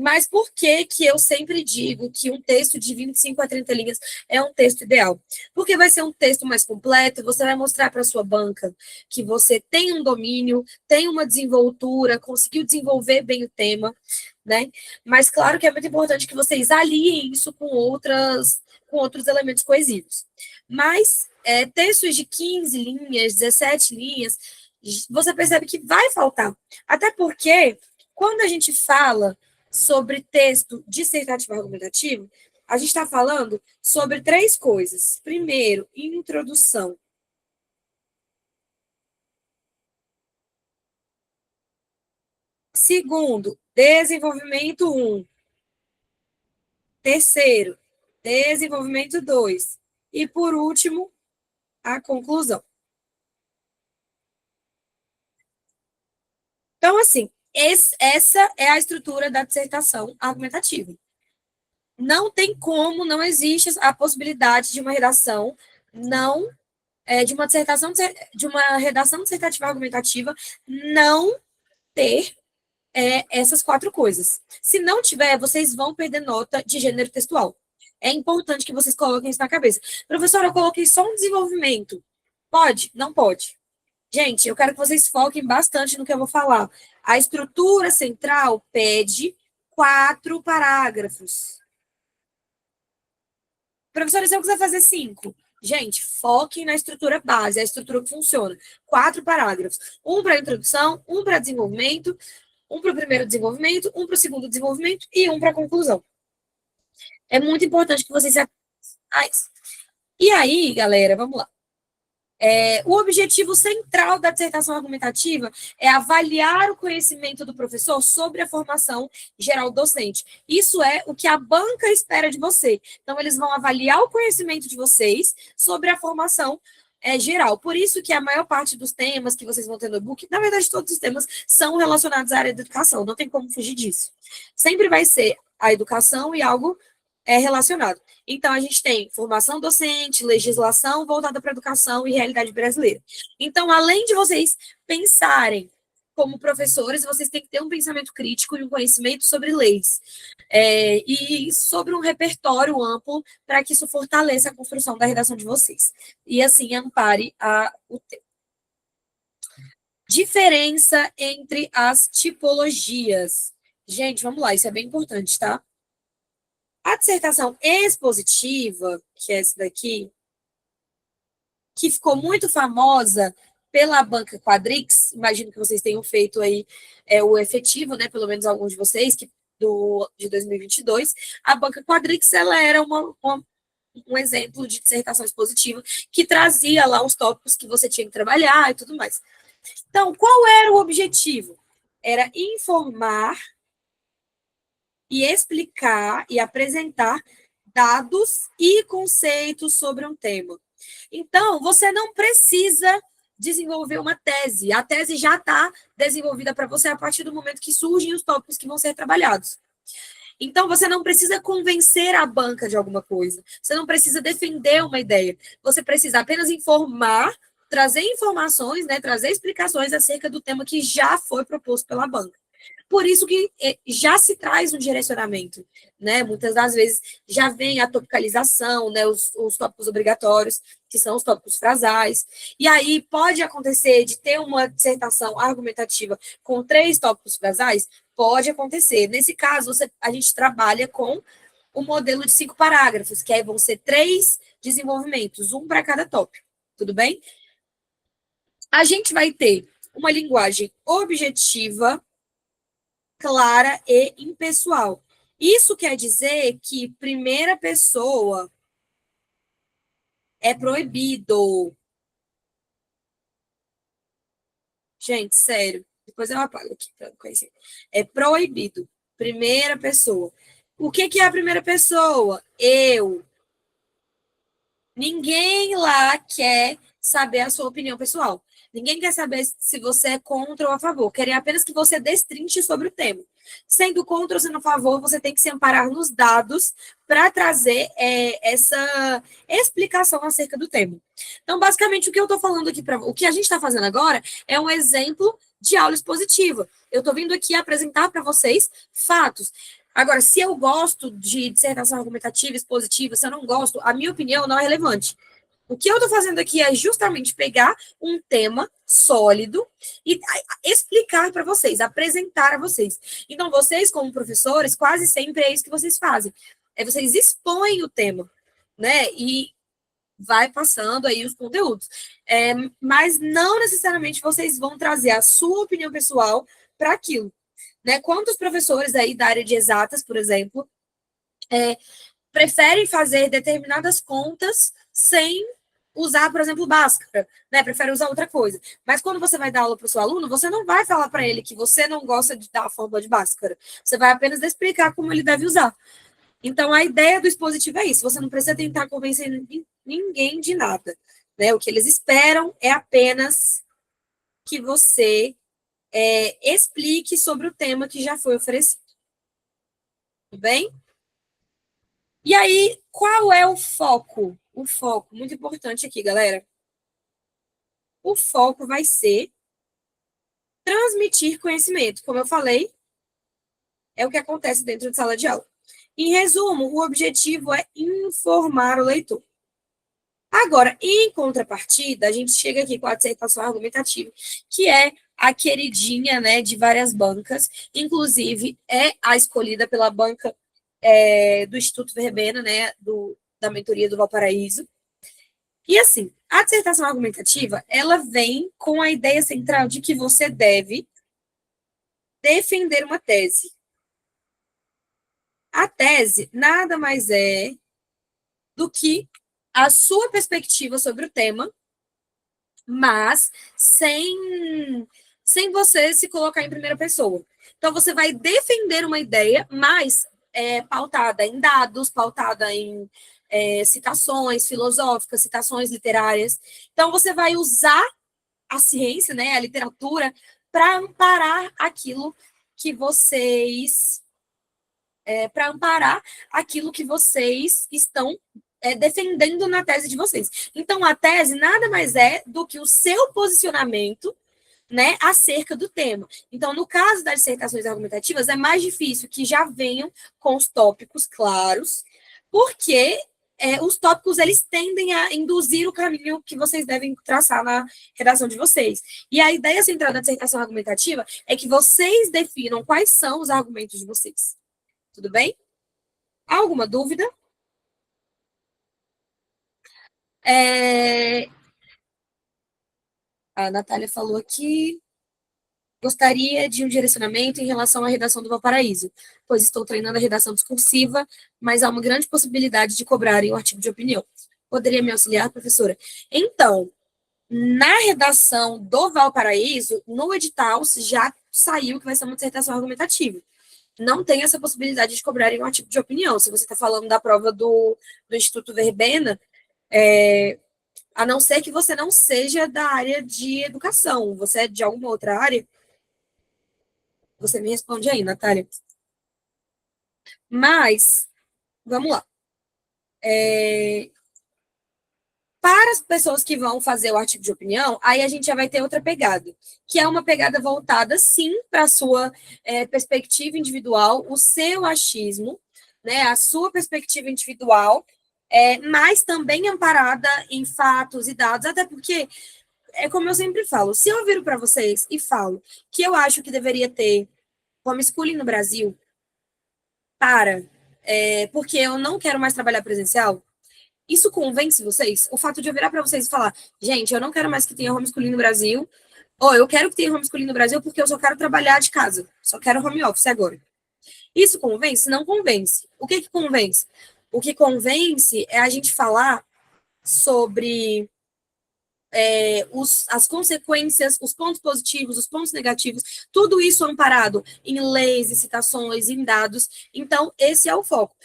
Mas por que eu sempre digo que um texto de 25 a 30 linhas é um texto ideal? Porque vai ser um texto mais completo, você vai mostrar para a sua banca que você tem um domínio, tem uma desenvoltura, conseguiu desenvolver bem o tema, né? Mas claro que é muito importante que vocês aliem isso com outros elementos coesivos. Mas textos de 15 linhas, 17 linhas, você percebe que vai faltar. Até porque, quando a gente fala sobre texto dissertativo argumentativo, a gente está falando sobre 3 coisas. Primeiro, introdução. Segundo, desenvolvimento 1. Terceiro, desenvolvimento 2. E, por último, a conclusão. Então, assim, essa é a estrutura da dissertação argumentativa. Não tem como, não existe a possibilidade de uma redação de uma redação dissertativa argumentativa não ter essas 4 coisas. Se não tiver, vocês vão perder nota de gênero textual. É importante que vocês coloquem isso na cabeça. Professora, eu coloquei só um desenvolvimento. Pode? Não pode. Gente, eu quero que vocês foquem bastante no que eu vou falar. A estrutura central pede 4 parágrafos. Professora, se eu quiser fazer 5? Gente, foquem na estrutura base, a estrutura que funciona. 4 parágrafos. Um para introdução, um para desenvolvimento, um para o primeiro desenvolvimento, um para o segundo desenvolvimento e um para a conclusão. É muito importante que vocês se atentem a isso. E aí, galera, vamos lá. O objetivo central da dissertação argumentativa é avaliar o conhecimento do professor sobre a formação geral docente. Isso é o que a banca espera de você. Então, eles vão avaliar o conhecimento de vocês sobre a formação geral. Por isso que a maior parte dos temas que vocês vão ter no e-book, na verdade, todos os temas são relacionados à área da educação, não tem como fugir disso. Sempre vai ser a educação e algo é relacionado. Então, a gente tem formação docente, legislação voltada para a educação e realidade brasileira. Então, além de vocês pensarem como professores, vocês têm que ter um pensamento crítico e um conhecimento sobre leis. E sobre um repertório amplo para que isso fortaleça a construção da redação de vocês. E, assim, ampare o tema. Diferença entre as tipologias. Gente, vamos lá, isso é bem importante, tá? A dissertação expositiva, que é essa daqui, que ficou muito famosa pela banca Quadrix, imagino que vocês tenham feito aí o efetivo, né, pelo menos alguns de vocês, de 2022, a banca Quadrix, ela era um exemplo de dissertação expositiva que trazia lá os tópicos que você tinha que trabalhar e tudo mais. Então, qual era o objetivo? Era informar e explicar e apresentar dados e conceitos sobre um tema. Então, você não precisa desenvolver uma tese. A tese já está desenvolvida para você a partir do momento que surgem os tópicos que vão ser trabalhados. Então, você não precisa convencer a banca de alguma coisa. Você não precisa defender uma ideia. Você precisa apenas informar, trazer informações, né, trazer explicações acerca do tema que já foi proposto pela banca. Por isso que já se traz um direcionamento, né? Muitas das vezes já vem a topicalização, né? Os tópicos obrigatórios, que são os tópicos frasais. E aí pode acontecer de ter uma dissertação argumentativa com 3 tópicos frasais? Pode acontecer. Nesse caso, a gente trabalha com o modelo de 5 parágrafos, que aí vão ser 3 desenvolvimentos, um para cada tópico. Tudo bem? A gente vai ter uma linguagem objetiva, clara e impessoal. Isso quer dizer que primeira pessoa é proibido. Gente, sério. Depois eu apago aqui para conhecer. É proibido. Primeira pessoa. O que é a primeira pessoa? Eu. Ninguém lá quer saber a sua opinião pessoal. Ninguém quer saber se você é contra ou a favor. Querem apenas que você destrinche sobre o tema. Sendo contra ou sendo a favor, você tem que se amparar nos dados para trazer essa explicação acerca do tema. Então, basicamente, o que eu estou falando aqui, o que a gente está fazendo agora é um exemplo de aula expositiva. Eu estou vindo aqui apresentar para vocês fatos. Agora, se eu gosto de dissertação argumentativa, expositiva, se eu não gosto, a minha opinião não é relevante. O que eu estou fazendo aqui é justamente pegar um tema sólido e explicar para vocês, apresentar a vocês. Então, vocês, como professores, quase sempre é isso que vocês fazem. Vocês expõem o tema, né? E vai passando aí os conteúdos. Mas não necessariamente vocês vão trazer a sua opinião pessoal para aquilo. Né? Quantos professores aí da área de exatas, por exemplo, preferem fazer determinadas contas sem usar, por exemplo, Bhaskara, né? Prefere usar outra coisa. Mas quando você vai dar aula para o seu aluno, você não vai falar para ele que você não gosta de dar a fórmula de Bhaskara. Você vai apenas explicar como ele deve usar. Então, a ideia do expositivo é isso. Você não precisa tentar convencer ninguém de nada. Né? O que eles esperam é apenas que você explique sobre o tema que já foi oferecido. Tudo bem? E aí, qual é o foco? O foco, muito importante aqui, galera. O foco vai ser transmitir conhecimento. Como eu falei, é o que acontece dentro de sala de aula. Em resumo, o objetivo é informar o leitor. Agora, em contrapartida, a gente chega aqui com a dissertação argumentativa, que é a queridinha, né, de várias bancas, inclusive é a escolhida pela banca do Instituto Verbena, né, da mentoria do Valparaíso. E assim, a dissertação argumentativa, ela vem com a ideia central de que você deve defender uma tese. A tese nada mais é do que a sua perspectiva sobre o tema, mas sem você se colocar em primeira pessoa. Então, você vai defender uma ideia, mas pautada em dados, pautada em citações filosóficas, citações literárias. Então, você vai usar a ciência, né, a literatura, para amparar aquilo que vocês para amparar aquilo que vocês estão defendendo na tese de vocês. Então, a tese nada mais é do que o seu posicionamento, né, acerca do tema. Então, no caso das dissertações argumentativas, é mais difícil que já venham com os tópicos claros, porque os tópicos, eles tendem a induzir o caminho que vocês devem traçar na redação de vocês. E a ideia central da dissertação argumentativa é que vocês definam quais são os argumentos de vocês. Tudo bem? Alguma dúvida? A Natália falou aqui, gostaria de um direcionamento em relação à redação do Valparaíso, pois estou treinando a redação discursiva, mas há uma grande possibilidade de cobrarem o artigo de opinião. Poderia me auxiliar, professora? Então, na redação do Valparaíso, no edital, já saiu que vai ser uma dissertação argumentativa. Não tem essa possibilidade de cobrarem um artigo de opinião. Se você está falando da prova do Instituto Verbena, a não ser que você não seja da área de educação, você é de alguma outra área, você me responde aí, Natália. Mas, vamos lá. Para as pessoas que vão fazer o artigo de opinião, aí a gente já vai ter outra pegada, que é uma pegada voltada, sim, para a sua perspectiva individual, o seu achismo, né, a sua perspectiva individual, mas também amparada em fatos e dados, até porque, como eu sempre falo, se eu viro para vocês e falo que eu acho que deveria ter homeschooling no Brasil, porque eu não quero mais trabalhar presencial, isso convence vocês? O fato de eu virar para vocês e falar, gente, eu não quero mais que tenha homeschooling no Brasil, ou eu quero que tenha homeschooling no Brasil porque eu só quero trabalhar de casa, só quero home office agora. Isso convence? Não convence. O que convence? O que convence é a gente falar sobre as consequências, os pontos positivos, os pontos negativos, tudo isso amparado em leis, em citações, em dados. Então, esse é o foco.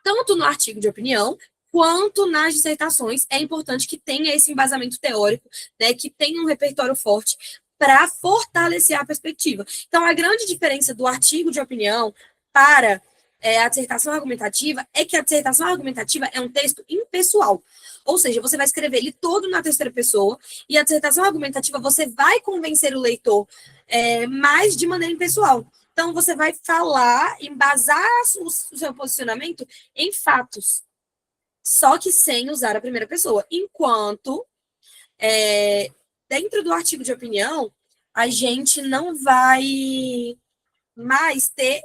Tanto no artigo de opinião, quanto nas dissertações, é importante que tenha esse embasamento teórico, né, que tenha um repertório forte para fortalecer a perspectiva. Então, a grande diferença do artigo de opinião para a dissertação argumentativa é que a dissertação argumentativa é um texto impessoal. Ou seja, você vai escrever ele todo na terceira pessoa, e a dissertação argumentativa você vai convencer o leitor mais de maneira impessoal. Então, você vai falar, embasar o seu posicionamento em fatos, só que sem usar a primeira pessoa. Enquanto, dentro do artigo de opinião, a gente não vai mais ter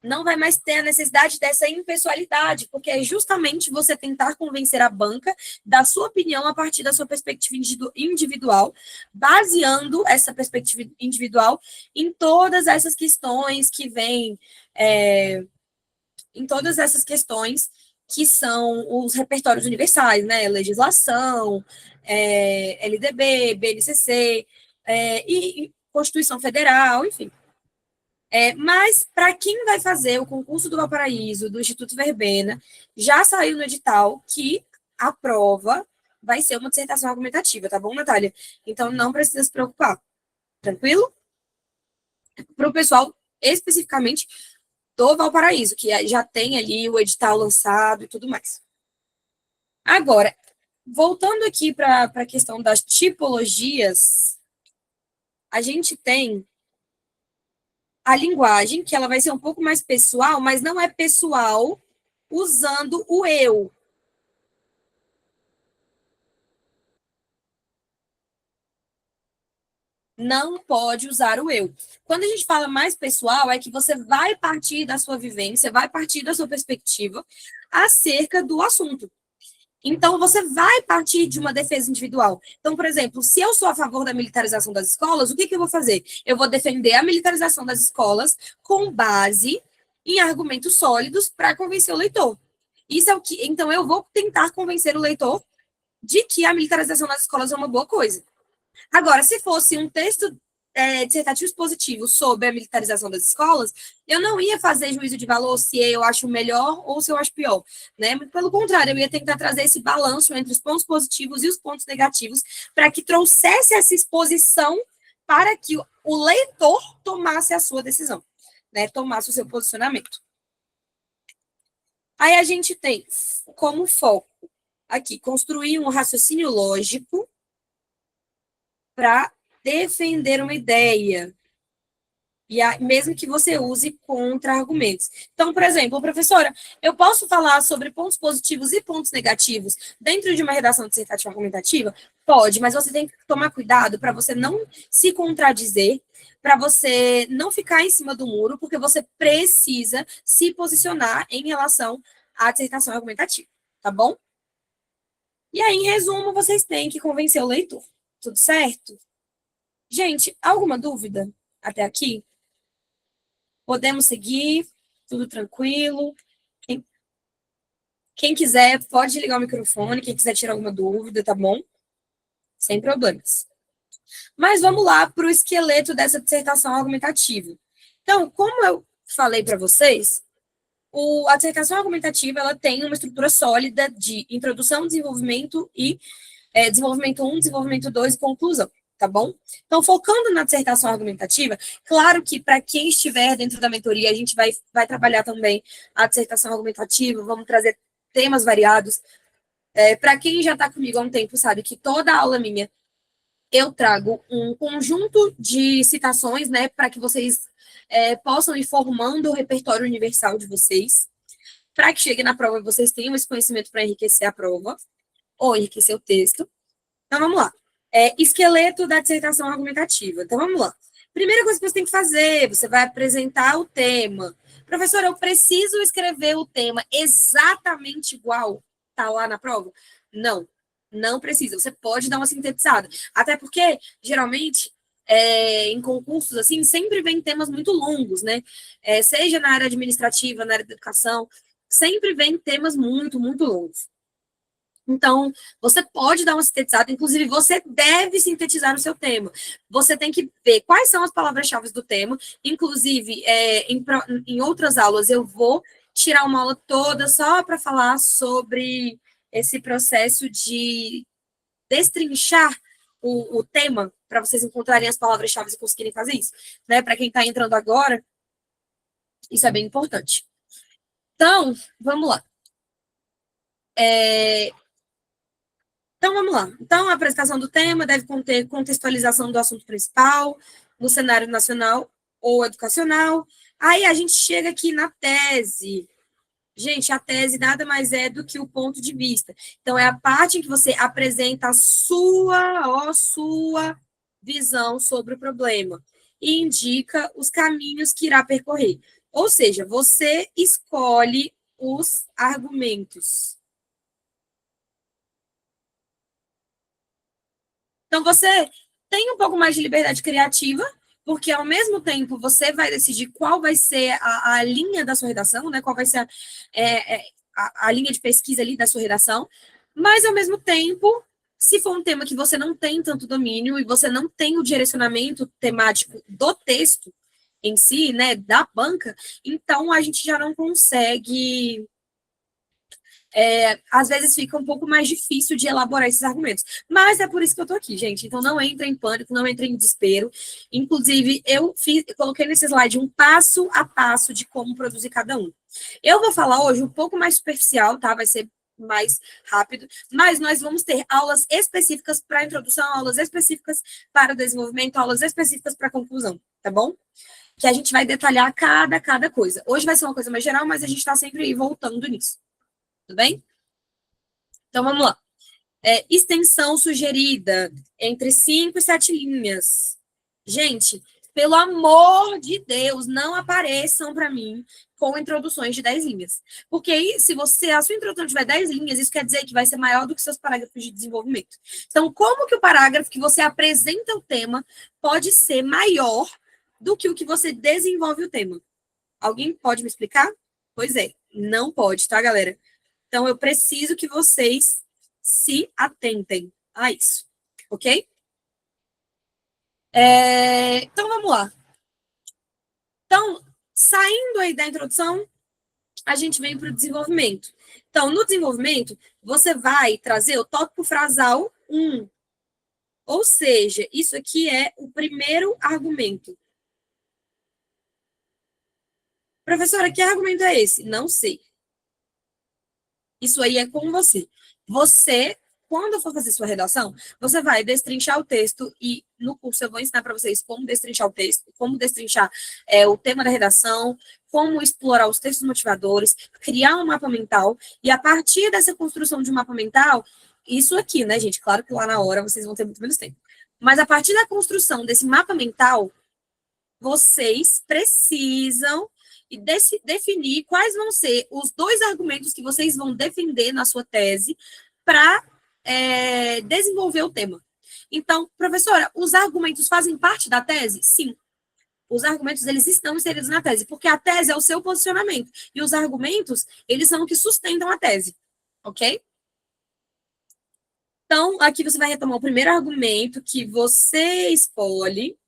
não vai mais ter a necessidade dessa impessoalidade, porque é justamente você tentar convencer a banca da sua opinião a partir da sua perspectiva individual, baseando essa perspectiva individual em todas essas questões que vêm, em todas essas questões que são os repertórios universais, né? Legislação, LDB, BNCC, e Constituição Federal, enfim. Mas, para quem vai fazer o concurso do Valparaíso, do Instituto Verbena, já saiu no edital que a prova vai ser uma dissertação argumentativa, tá bom, Natália? Então, não precisa se preocupar. Tranquilo? Para o pessoal, especificamente, do Valparaíso, que já tem ali o edital lançado e tudo mais. Agora, voltando aqui para a questão das tipologias, a gente tem a linguagem, que ela vai ser um pouco mais pessoal, mas não é pessoal usando o eu. Não pode usar o eu. Quando a gente fala mais pessoal, é que você vai partir da sua vivência, vai partir da sua perspectiva acerca do assunto. Então, você vai partir de uma defesa individual. Então, por exemplo, se eu sou a favor da militarização das escolas, o que eu vou fazer? Eu vou defender a militarização das escolas com base em argumentos sólidos para convencer o leitor. Isso é o que. Então, eu vou tentar convencer o leitor de que a militarização das escolas é uma boa coisa. Agora, se fosse um texto dissertativo expositivo sobre a militarização das escolas, eu não ia fazer juízo de valor se eu acho melhor ou se eu acho pior, né? Pelo contrário, eu ia tentar trazer esse balanço entre os pontos positivos e os pontos negativos para que trouxesse essa exposição para que o leitor tomasse a sua decisão, né? Tomasse o seu posicionamento. Aí a gente tem como foco aqui construir um raciocínio lógico para defender uma ideia. E mesmo que você use contra-argumentos. Então, por exemplo, professora, eu posso falar sobre pontos positivos e pontos negativos dentro de uma redação dissertativa argumentativa? Pode, mas você tem que tomar cuidado para você não se contradizer, para você não ficar em cima do muro, porque você precisa se posicionar em relação à dissertação argumentativa, tá bom? E aí, em resumo, vocês têm que convencer o leitor. Tudo certo? Gente, alguma dúvida até aqui? Podemos seguir, tudo tranquilo. Quem quiser, pode ligar o microfone, quem quiser tirar alguma dúvida, tá bom? Sem problemas. Mas vamos lá para o esqueleto dessa dissertação argumentativa. Então, como eu falei para vocês, a dissertação argumentativa ela tem uma estrutura sólida de introdução, desenvolvimento e desenvolvimento 1, desenvolvimento 2 e conclusão. Tá bom? Então, focando na dissertação argumentativa, claro que para quem estiver dentro da mentoria, a gente vai trabalhar também a dissertação argumentativa, vamos trazer temas variados. Para quem já está comigo há um tempo, sabe que toda aula minha eu trago um conjunto de citações, né, para que vocês possam ir formando o repertório universal de vocês, para que chegue na prova e vocês tenham esse conhecimento para enriquecer a prova, ou enriquecer o texto. Então, vamos lá. Esqueleto da dissertação argumentativa. Então, vamos lá. Primeira coisa que você tem que fazer, você vai apresentar o tema. Professora, eu preciso escrever o tema exatamente igual tá lá na prova? Não, não precisa. Você pode dar uma sintetizada. Até porque, geralmente, em concursos, assim, sempre vem temas muito longos, né? Seja na área administrativa, na área da educação, sempre vem temas muito, muito longos. Então, você pode dar uma sintetizada, inclusive você deve sintetizar o seu tema. Você tem que ver quais são as palavras-chave do tema, inclusive, em outras aulas eu vou tirar uma aula toda só para falar sobre esse processo de destrinchar o tema, para vocês encontrarem as palavras-chave e conseguirem fazer isso. Né? Para quem está entrando agora, isso é bem importante. Então, vamos lá. Então, vamos lá. Então, a apresentação do tema deve conter contextualização do assunto principal, no cenário nacional ou educacional. Aí, a gente chega aqui na tese. Gente, a tese nada mais é do que o ponto de vista. Então, é a parte em que você apresenta a sua visão sobre o problema e indica os caminhos que irá percorrer. Ou seja, você escolhe os argumentos. Então, você tem um pouco mais de liberdade criativa, porque, ao mesmo tempo, você vai decidir qual vai ser a linha da sua redação, né? Qual vai ser a linha de pesquisa ali da sua redação, mas, ao mesmo tempo, se for um tema que você não tem tanto domínio e você não tem o direcionamento temático do texto em si, né, da banca, então a gente já não consegue... às vezes fica um pouco mais difícil de elaborar esses argumentos. Mas é por isso que eu tô aqui, gente. Então, não entre em pânico, não entre em desespero. Inclusive, eu coloquei nesse slide um passo a passo de como produzir cada um. Eu vou falar hoje um pouco mais superficial, tá? Vai ser mais rápido, mas nós vamos ter aulas específicas para a introdução, aulas específicas para o desenvolvimento, aulas específicas para a conclusão, tá bom? Que a gente vai detalhar cada coisa. Hoje vai ser uma coisa mais geral, mas a gente está sempre voltando nisso. Tudo bem? Então, vamos lá. Extensão sugerida entre 5 e 7 linhas. Gente, pelo amor de Deus, não apareçam para mim com introduções de 10 linhas. Porque aí, se a sua introdução tiver 10 linhas, isso quer dizer que vai ser maior do que seus parágrafos de desenvolvimento. Então, como que o parágrafo que você apresenta o tema pode ser maior do que o que você desenvolve o tema? Alguém pode me explicar? Pois é, não pode, tá, galera? Então, eu preciso que vocês se atentem a isso, ok? Então, vamos lá. Então, saindo aí da introdução, a gente vem para o desenvolvimento. Então, no desenvolvimento, você vai trazer o tópico frasal 1. Ou seja, isso aqui é o primeiro argumento. Professora, que argumento é esse? Não sei. Isso aí é com você. Você, quando for fazer sua redação, você vai destrinchar o texto e no curso eu vou ensinar para vocês como destrinchar o texto, como destrinchar o tema da redação, como explorar os textos motivadores, criar um mapa mental e a partir dessa construção de um mapa mental, isso aqui, né, gente? Claro que lá na hora vocês vão ter muito menos tempo. Mas a partir da construção desse mapa mental, vocês precisam definir quais vão ser os 2 argumentos que vocês vão defender na sua tese para desenvolver o tema. Então, professora, os argumentos fazem parte da tese? Sim. Os argumentos, eles estão inseridos na tese, porque a tese é o seu posicionamento, e os argumentos, eles são o que sustentam a tese, ok? Então, aqui você vai retomar o primeiro argumento que você escolhe.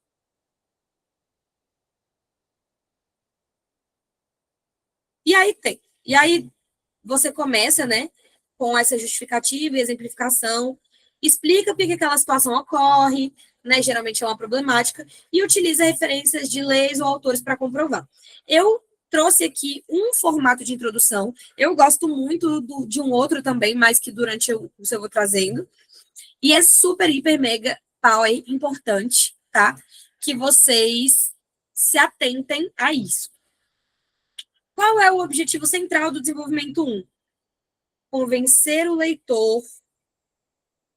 E aí você começa, né, com essa justificativa e exemplificação, explica por que aquela situação ocorre, né, geralmente é uma problemática, e utiliza referências de leis ou autores para comprovar. Eu trouxe aqui um formato de introdução, eu gosto muito de um outro também, mas que durante o curso eu vou trazendo, e é super, hiper, mega, power, importante, tá, que vocês se atentem a isso. Qual é o objetivo central do desenvolvimento 1? Convencer o leitor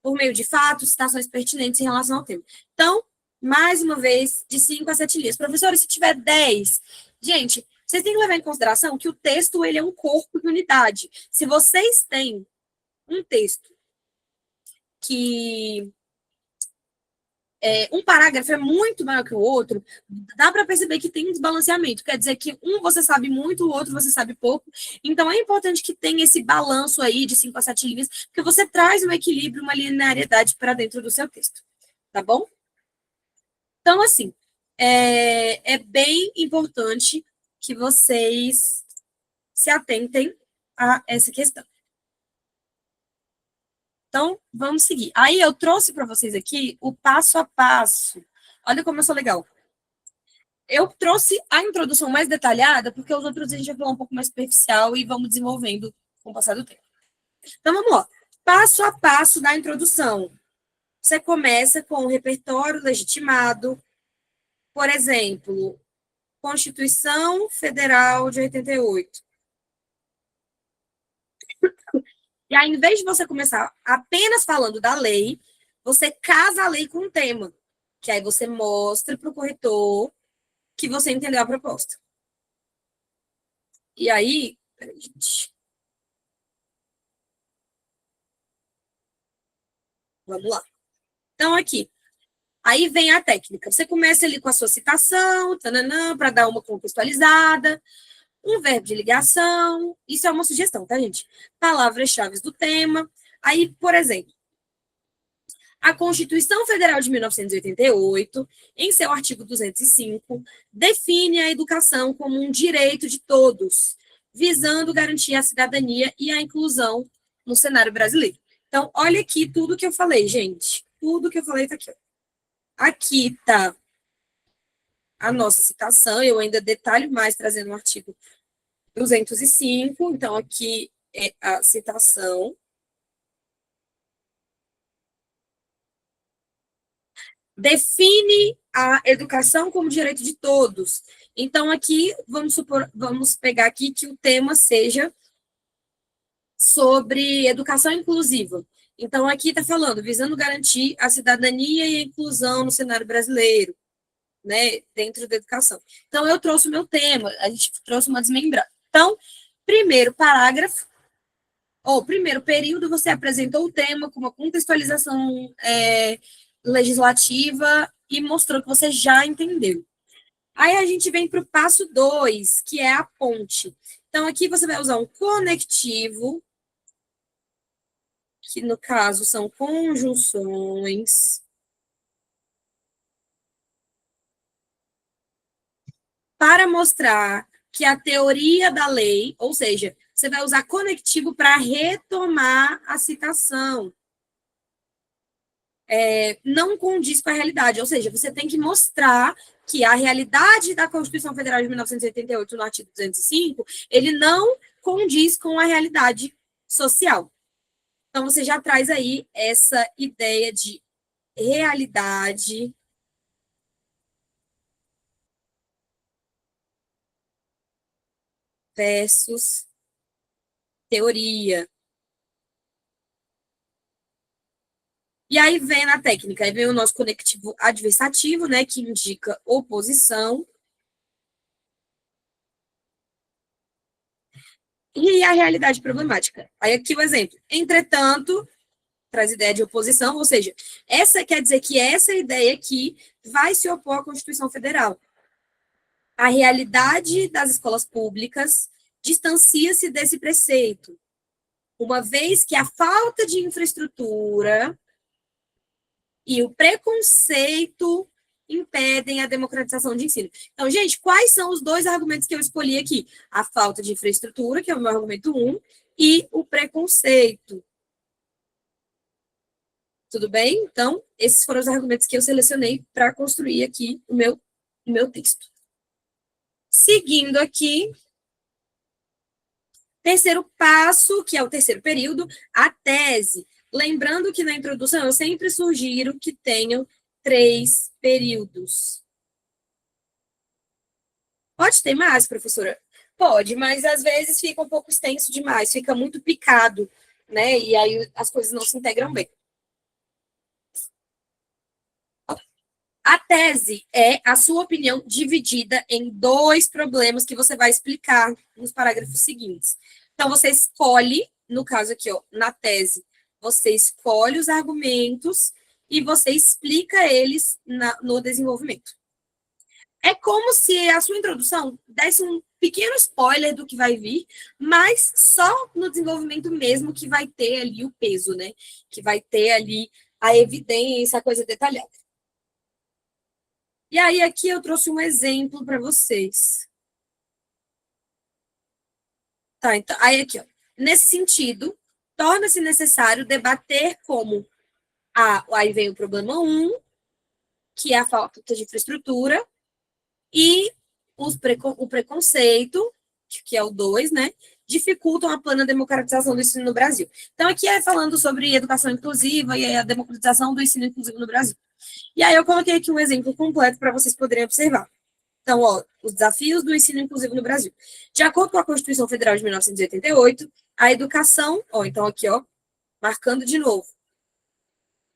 por meio de fatos, citações pertinentes em relação ao tema. Então, mais uma vez, de 5 a 7 linhas. Professora, se tiver 10, gente, vocês têm que levar em consideração que o texto ele é um corpo de unidade. Se vocês têm um texto que um parágrafo é muito maior que o outro, dá para perceber que tem um desbalanceamento. Quer dizer que um você sabe muito, o outro você sabe pouco. Então, é importante que tenha esse balanço aí de 5 a 7 linhas, porque você traz um equilíbrio, uma linearidade para dentro do seu texto. Tá bom? Então, assim, é bem importante que vocês se atentem a essa questão. Então, vamos seguir. Aí eu trouxe para vocês aqui o passo a passo. Olha como eu sou legal. Eu trouxe a introdução mais detalhada, porque os outros a gente vai falar um pouco mais superficial e vamos desenvolvendo com o passar do tempo. Então, vamos lá. Passo a passo da introdução. Você começa com o repertório legitimado. Por exemplo, Constituição Federal de 88. E aí, em vez de você começar apenas falando da lei, você casa a lei com o tema. Que aí você mostra para o corretor que você entendeu a proposta. E aí, peraí, gente. Vamos lá. Então, aqui. Aí vem a técnica. Você começa ali com a sua citação, para dar uma contextualizada. Um verbo de ligação, isso é uma sugestão, tá, gente? Palavras-chave do tema. Aí, por exemplo, a Constituição Federal de 1988, em seu artigo 205, define a educação como um direito de todos, visando garantir a cidadania e a inclusão no cenário brasileiro. Então, olha aqui tudo que eu falei, gente. Tudo que eu falei tá aqui. Aqui tá a nossa citação, eu ainda detalho mais trazendo o artigo 205, então aqui é a citação. Define a educação como direito de todos. Então aqui, vamos pegar aqui que o tema seja sobre educação inclusiva. Então aqui está falando, visando garantir a cidadania e a inclusão no cenário brasileiro, né, dentro da educação. Então, eu trouxe o meu tema, a gente trouxe uma desmembrada. Então, primeiro parágrafo, ou primeiro período, você apresentou o tema com uma contextualização legislativa e mostrou que você já entendeu. Aí a gente vem para o passo 2, que é a ponte. Então, aqui você vai usar um conectivo, que no caso são conjunções, para mostrar que a teoria da lei, ou seja, você vai usar conectivo para retomar a citação. não condiz com a realidade. Ou seja, você tem que mostrar que a realidade da Constituição Federal de 1988, no artigo 205, ele não condiz com a realidade social. Então, você já traz aí essa ideia de realidade versus teoria. E aí vem na técnica, aí vem o nosso conectivo adversativo, né, que indica oposição. E a realidade problemática. Aí aqui o exemplo. Entretanto, traz ideia de oposição, ou seja, essa quer dizer que essa ideia aqui vai se opor à Constituição Federal. A realidade das escolas públicas distancia-se desse preceito, uma vez que a falta de infraestrutura e o preconceito impedem a democratização de ensino. Então, gente, quais são os dois argumentos que eu escolhi aqui? A falta de infraestrutura, que é o meu argumento 1, e o preconceito. Tudo bem? Então, esses foram os argumentos que eu selecionei para construir aqui o meu texto. Seguindo aqui, terceiro passo, que é o terceiro período, a tese. Lembrando que na introdução eu sempre sugiro que tenham 3 períodos. Pode ter mais, professora? Pode, mas às vezes fica um pouco extenso demais, fica muito picado, né? E aí as coisas não se integram bem. A tese é a sua opinião dividida em 2 problemas que você vai explicar nos parágrafos seguintes. Então, você escolhe, no caso aqui, ó, na tese, você escolhe os argumentos e você explica eles no desenvolvimento. É como se a sua introdução desse um pequeno spoiler do que vai vir, mas só no desenvolvimento mesmo que vai ter ali o peso, né? Que vai ter ali a evidência, a coisa detalhada. E aí, aqui eu trouxe um exemplo para vocês. Tá, então, aí aqui, ó. Nesse sentido, torna-se necessário debater como aí vem o problema 1, que é a falta de infraestrutura, e o preconceito, que é o 2, né, dificultam a plena democratização do ensino no Brasil. Então, aqui é falando sobre educação inclusiva e a democratização do ensino inclusivo no Brasil. E aí eu coloquei aqui um exemplo completo para vocês poderem observar. Então, ó, os desafios do ensino inclusivo no Brasil. De acordo com a Constituição Federal de 1988, a educação, ó, então aqui, ó, marcando de novo.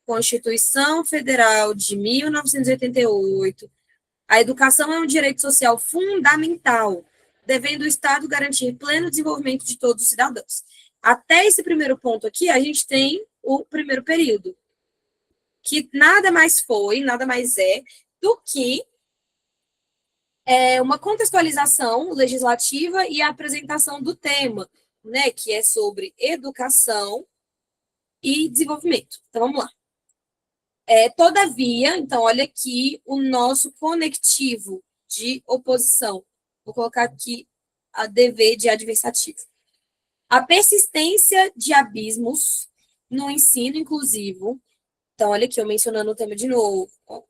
Constituição Federal de 1988. A educação é um direito social fundamental, devendo o Estado garantir pleno desenvolvimento de todos os cidadãos. Até esse primeiro ponto aqui, a gente tem o primeiro período, que nada mais foi, nada mais é do que uma contextualização legislativa e a apresentação do tema, né, que é sobre educação e desenvolvimento. Então, vamos lá. Todavia, então, olha aqui o nosso conectivo de oposição. Vou colocar aqui a dever de adversativo. A persistência de abismos no ensino inclusivo. Então, olha aqui, eu mencionando o tema de novo, ó,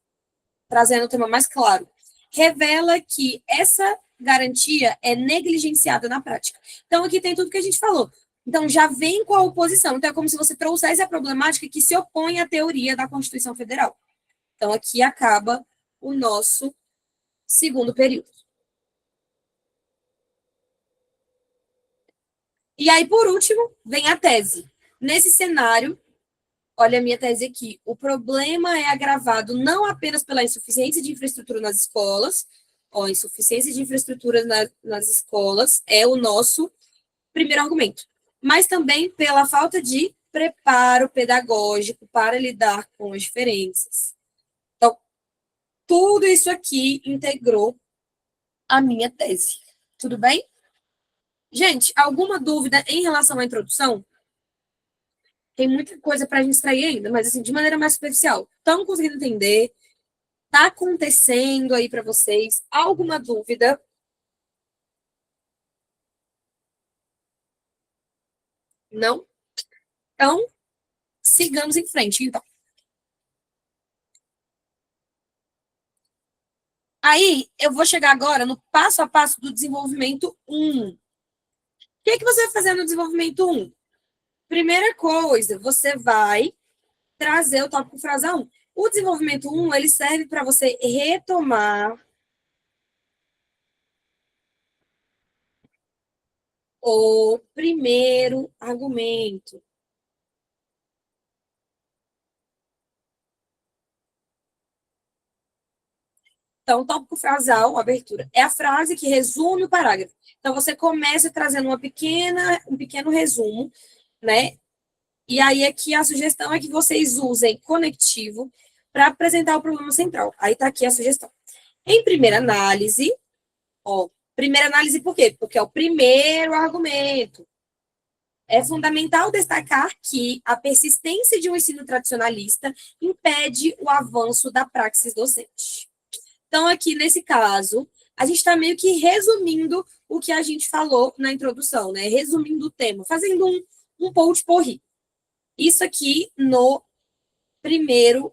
trazendo o tema mais claro. Revela que essa garantia é negligenciada na prática. Então, aqui tem tudo que a gente falou. Então, já vem com a oposição. Então, é como se você trouxesse a problemática que se opõe à teoria da Constituição Federal. Então, aqui acaba o nosso segundo período. E aí, por último, vem a tese. Nesse cenário, olha a minha tese aqui, o problema é agravado não apenas pela insuficiência de infraestrutura nas escolas, ó, insuficiência de infraestrutura nas escolas é o nosso primeiro argumento, mas também pela falta de preparo pedagógico para lidar com as diferenças. Então, tudo isso aqui integrou a minha tese. Tudo bem? Gente, alguma dúvida em relação à introdução? Tem muita coisa para a gente extrair ainda, mas assim, de maneira mais superficial. Estão conseguindo entender? Está acontecendo aí para vocês? Alguma dúvida? Não? Então, sigamos em frente, então. Aí, eu vou chegar agora no passo a passo do desenvolvimento 1. O que você vai fazer no desenvolvimento 1? Primeira coisa, você vai trazer o tópico frasal 1. O desenvolvimento 1, ele serve para você retomar o primeiro argumento. Então, tópico frasal, abertura, é a frase que resume o parágrafo. Então, você começa trazendo um pequeno resumo, né? E aí, aqui, a sugestão é que vocês usem conectivo para apresentar o problema central. Aí está aqui a sugestão. Em primeira análise, primeira análise por quê? Porque é o primeiro argumento. É fundamental destacar que a persistência de um ensino tradicionalista impede o avanço da praxis docente. Então, aqui nesse caso, a gente está meio que resumindo o que a gente falou na introdução, né? Resumindo o tema, fazendo um potpourri. Isso aqui no primeiro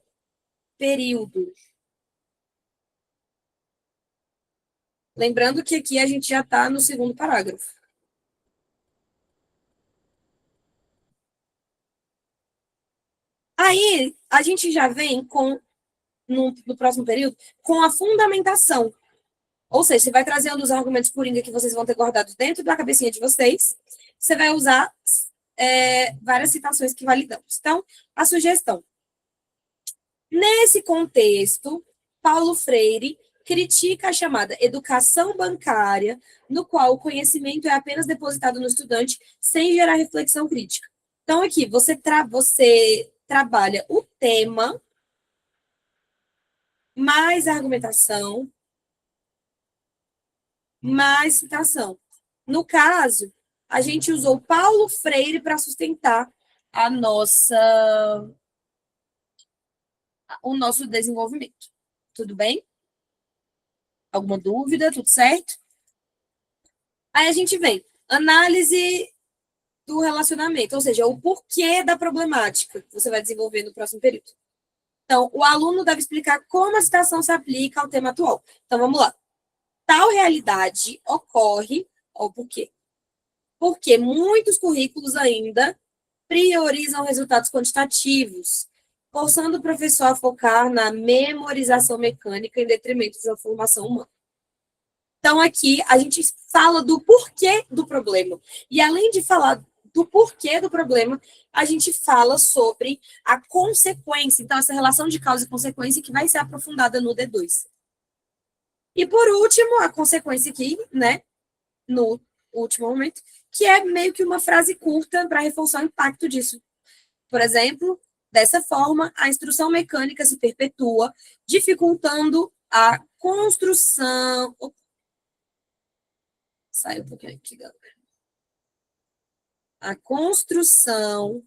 período. Lembrando que aqui a gente já está no segundo parágrafo. Aí, a gente já vem no próximo período, com a fundamentação. Ou seja, você vai trazendo os argumentos coringa que vocês vão ter guardados dentro da cabecinha de vocês. Você vai usar várias citações que validamos. Então, a sugestão. Nesse contexto, Paulo Freire critica a chamada educação bancária, no qual o conhecimento é apenas depositado no estudante sem gerar reflexão crítica. Então, aqui, você trabalha o tema, mais argumentação, mais citação. No caso, a gente usou Paulo Freire para sustentar o nosso desenvolvimento. Tudo bem? Alguma dúvida? Tudo certo? Aí a gente vem, análise do relacionamento, ou seja, o porquê da problemática que você vai desenvolver no próximo período. Então, o aluno deve explicar como a citação se aplica ao tema atual. Então, vamos lá. Tal realidade ocorre, ou por quê? Porque muitos currículos ainda priorizam resultados quantitativos, forçando o professor a focar na memorização mecânica em detrimento da formação humana. Então, aqui, a gente fala do porquê do problema. E, além de falar do porquê do problema, a gente fala sobre a consequência. Então, essa relação de causa e consequência que vai ser aprofundada no D2. E, por último, a consequência aqui, né, no último momento, que é meio que uma frase curta para reforçar o impacto disso. Por exemplo, dessa forma, a instrução mecânica se perpetua, dificultando a construção... Sai um pouquinho aqui, galera. A construção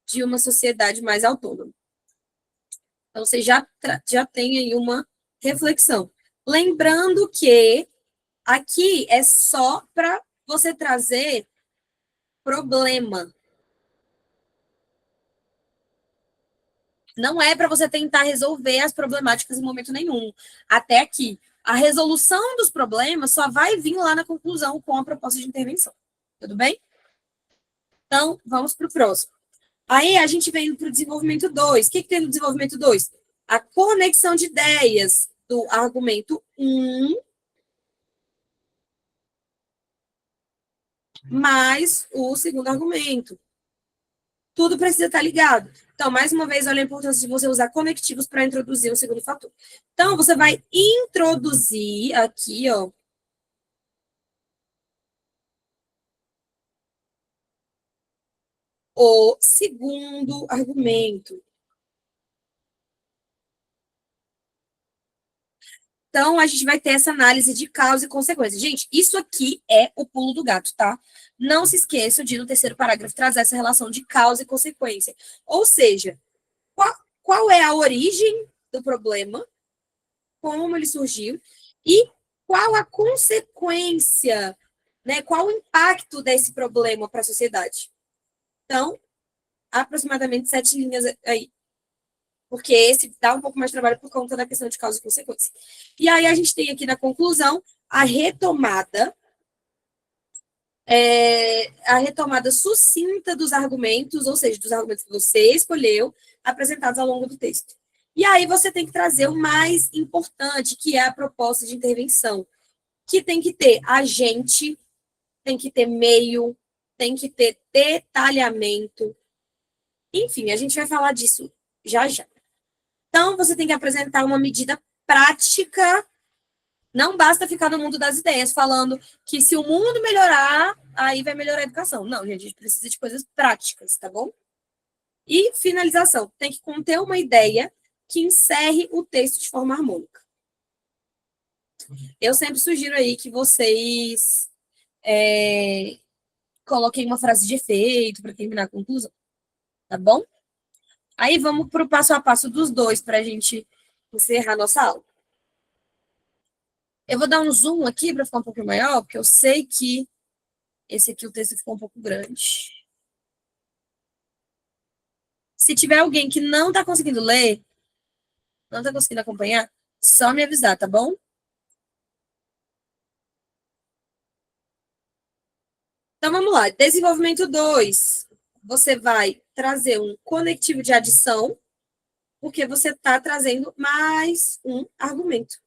de uma sociedade mais autônoma. Então, você já tem aí uma reflexão. Lembrando que aqui é só para você trazer problema. Não é para você tentar resolver as problemáticas em momento nenhum. Até aqui. A resolução dos problemas só vai vir lá na conclusão com a proposta de intervenção. Tudo bem? Então, vamos para o próximo. Aí, a gente vem para o desenvolvimento 2. O que tem no desenvolvimento 2? A conexão de ideias do argumento 1 mais o segundo argumento. Tudo precisa estar ligado. Então, mais uma vez, olha a importância de você usar conectivos para introduzir o segundo fator. Então, você vai introduzir aqui, ó, o segundo argumento. Então, a gente vai ter essa análise de causa e consequência. Gente, isso aqui é o pulo do gato, tá? Não se esqueça de, no terceiro parágrafo, trazer essa relação de causa e consequência. Ou seja, qual é a origem do problema, como ele surgiu, e qual a consequência, né? Qual o impacto desse problema para a sociedade. Então, aproximadamente 7 linhas aí. Porque esse dá um pouco mais de trabalho por conta da questão de causa e consequência. E aí a gente tem aqui na conclusão a retomada sucinta dos argumentos, ou seja, dos argumentos que você escolheu, apresentados ao longo do texto. E aí você tem que trazer o mais importante, que é a proposta de intervenção, que tem que ter agente, tem que ter meio, tem que ter detalhamento. Enfim, a gente vai falar disso já já. Então, você tem que apresentar uma medida prática. Não basta ficar no mundo das ideias falando que se o mundo melhorar, aí vai melhorar a educação. Não, gente, a gente precisa de coisas práticas, tá bom? E finalização. Tem que conter uma ideia que encerre o texto de forma harmônica. Eu sempre sugiro aí que vocês coloquem uma frase de efeito para terminar a conclusão, tá bom? Aí vamos para o passo a passo dos dois para a gente encerrar nossa aula. Eu vou dar um zoom aqui para ficar um pouco maior, porque eu sei que esse aqui o texto ficou um pouco grande. Se tiver alguém que não está conseguindo ler, não está conseguindo acompanhar, só me avisar, tá bom? Então, vamos lá. Desenvolvimento 2. Você vai trazer um conectivo de adição, porque você está trazendo mais um argumento.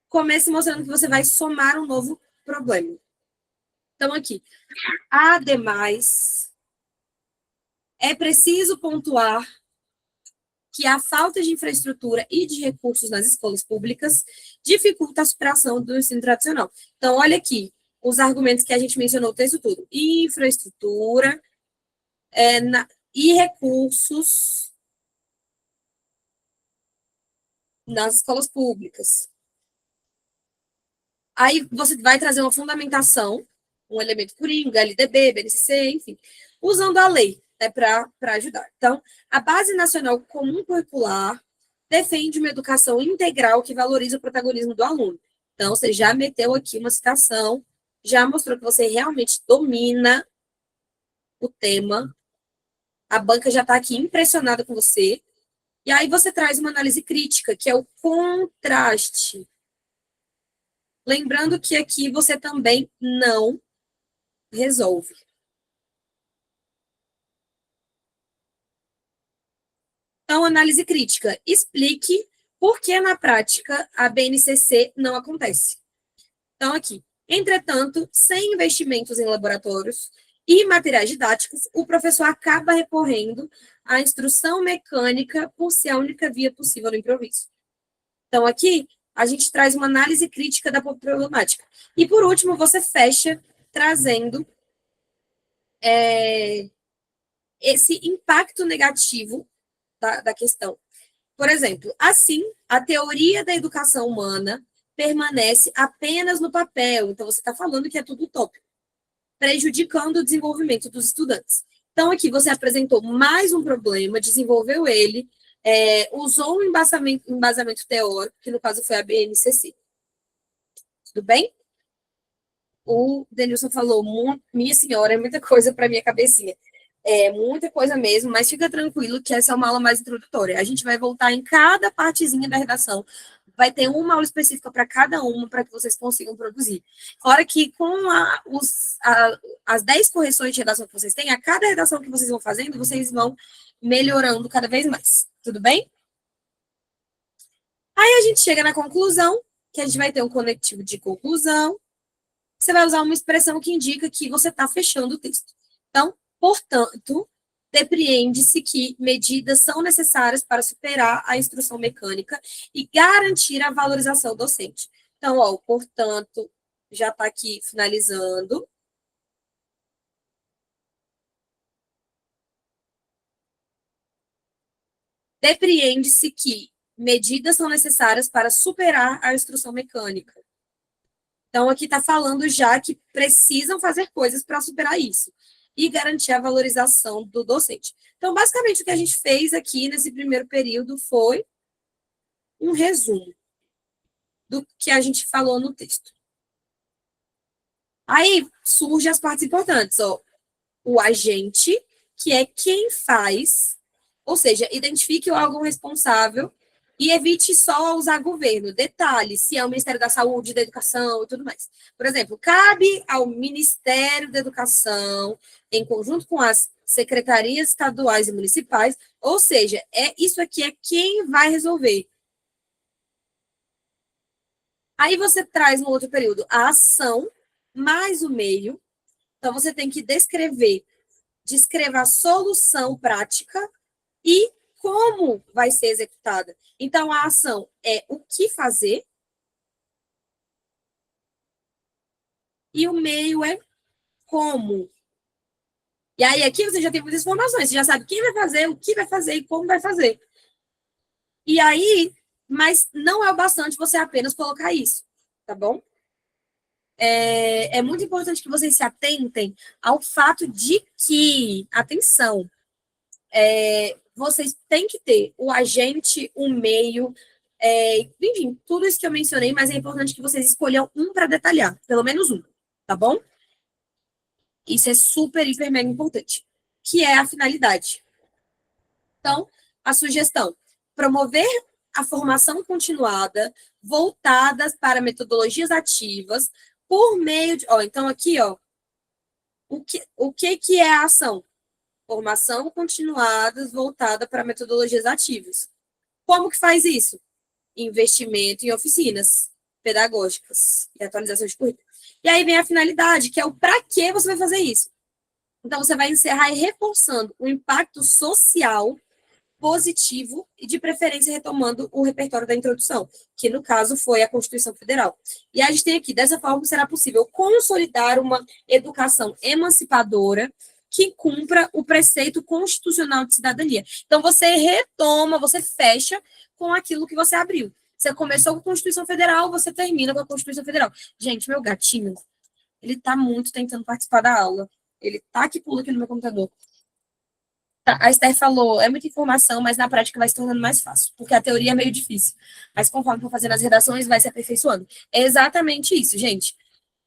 Comece mostrando que você vai somar um novo problema. Então, aqui. Ademais, é preciso pontuar que a falta de infraestrutura e de recursos nas escolas públicas dificulta a superação do ensino tradicional. Então, olha aqui, os argumentos que a gente mencionou o texto todo. Infraestrutura e recursos nas escolas públicas. Aí você vai trazer uma fundamentação, um elemento coringa, LDB, BNCC, enfim, usando a lei, né, para ajudar. Então, a Base Nacional Comum Curricular defende uma educação integral que valoriza o protagonismo do aluno. Então, você já meteu aqui uma citação, já mostrou que você realmente domina o tema, a banca já está aqui impressionada com você, e aí você traz uma análise crítica, que é o contraste. Lembrando que aqui você também não resolve. Então, análise crítica. Explique por que, na prática, a BNCC não acontece. Então, aqui. Entretanto, sem investimentos em laboratórios e materiais didáticos, o professor acaba recorrendo à instrução mecânica por ser a única via possível no improviso. Então, aqui, a gente traz uma análise crítica da problemática. E, por último, você fecha trazendo esse impacto negativo da questão. Por exemplo, assim, a teoria da educação humana permanece apenas no papel. Então, você está falando que é tudo utópico, prejudicando o desenvolvimento dos estudantes. Então, aqui você apresentou mais um problema, desenvolveu ele, usou um embasamento teórico, que no caso foi a BNCC. Tudo bem? O Denilson falou, minha senhora, é muita coisa para minha cabecinha. É muita coisa mesmo, mas fica tranquilo que essa é uma aula mais introdutória. A gente vai voltar em cada partezinha da redação. Vai ter uma aula específica para cada uma, para que vocês consigam produzir. Fora que com as 10 correções de redação que vocês têm, a cada redação que vocês vão fazendo, vocês vão melhorando cada vez mais. Tudo bem? Aí a gente chega na conclusão, que a gente vai ter um conectivo de conclusão. Você vai usar uma expressão que indica que você está fechando o texto. Então, portanto, depreende-se que medidas são necessárias para superar a instrução mecânica e garantir a valorização docente. Então, ó, portanto, já está aqui finalizando. Depreende-se que medidas são necessárias para superar a instrução mecânica. Então, aqui está falando já que precisam fazer coisas para superar isso e garantir a valorização do docente. Então, basicamente, o que a gente fez aqui nesse primeiro período foi um resumo do que a gente falou no texto. Aí, surgem as partes importantes, ó. o agente, que é quem faz, ou seja, identifique o órgão responsável e evite só usar governo. Detalhe, se é o Ministério da Saúde, da Educação e tudo mais. Por exemplo, cabe ao Ministério da Educação, em conjunto com as secretarias estaduais e municipais, ou seja, isso aqui é quem vai resolver. Aí você traz no outro período a ação mais o meio. Então, você tem que descreva a solução prática e como vai ser executada. Então, a ação é o que fazer e o meio é como. E aí, aqui você já tem muitas informações, você já sabe quem vai fazer, o que vai fazer e como vai fazer. E aí, mas não é o bastante você apenas colocar isso, tá bom? É muito importante que vocês se atentem ao fato de que, atenção, vocês têm que ter o agente, o meio, enfim, tudo isso que eu mencionei, mas é importante que vocês escolham um para detalhar, pelo menos um, tá bom? Isso é super, hiper, mega importante, que é a finalidade. Então, a sugestão, promover a formação continuada, voltadas para metodologias ativas, por meio de... então, aqui, o que é a ação? Formação continuada voltada para metodologias ativas. Como que faz isso? Investimento em oficinas pedagógicas e atualização de currículo. E aí vem a finalidade, que é o para que você vai fazer isso. Então, você vai encerrar reforçando o impacto social positivo e, de preferência, retomando o repertório da introdução, que, no caso, foi a Constituição Federal. E a gente tem aqui, dessa forma, será possível consolidar uma educação emancipadora que cumpra o preceito constitucional de cidadania. Então, você retoma, você fecha com aquilo que você abriu. Você começou com a Constituição Federal, você termina com a Constituição Federal. Gente, meu gatinho, ele tá muito tentando participar da aula. Ele tá que pula aqui no meu computador. Tá, a Esther falou, é muita informação, mas na prática vai se tornando mais fácil, porque a teoria é meio difícil. Mas conforme for fazendo as redações, vai se aperfeiçoando. É exatamente isso, gente.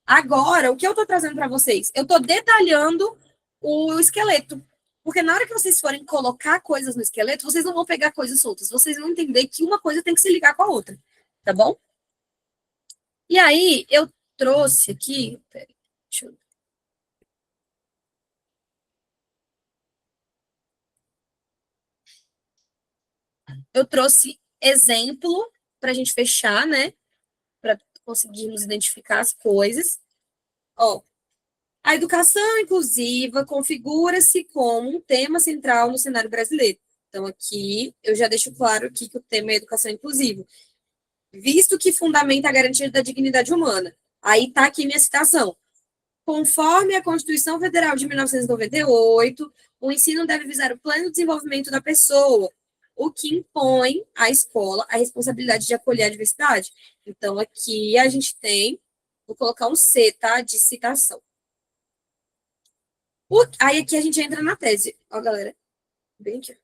Agora, o que eu estou trazendo para vocês? Eu estou detalhando o esqueleto. Porque na hora que vocês forem colocar coisas no esqueleto, vocês não vão pegar coisas soltas. Vocês vão entender que uma coisa tem que se ligar com a outra. Tá bom? E aí, eu trouxe aqui... Peraí, deixa eu... Eu trouxe exemplo para a gente fechar, né? Para conseguirmos identificar as coisas. Ó, a educação inclusiva configura-se como um tema central no cenário brasileiro. Então, aqui, eu já deixo claro aqui que o tema é educação inclusiva, visto que fundamenta a garantia da dignidade humana. Aí está aqui minha citação. Conforme a Constituição Federal de 1998, o ensino deve visar o pleno desenvolvimento da pessoa, o que impõe à escola a responsabilidade de acolher a diversidade. Então, aqui a gente tem, vou colocar um C, tá? De citação. Aí aqui a gente entra na tese. Ó, galera, bem aqui.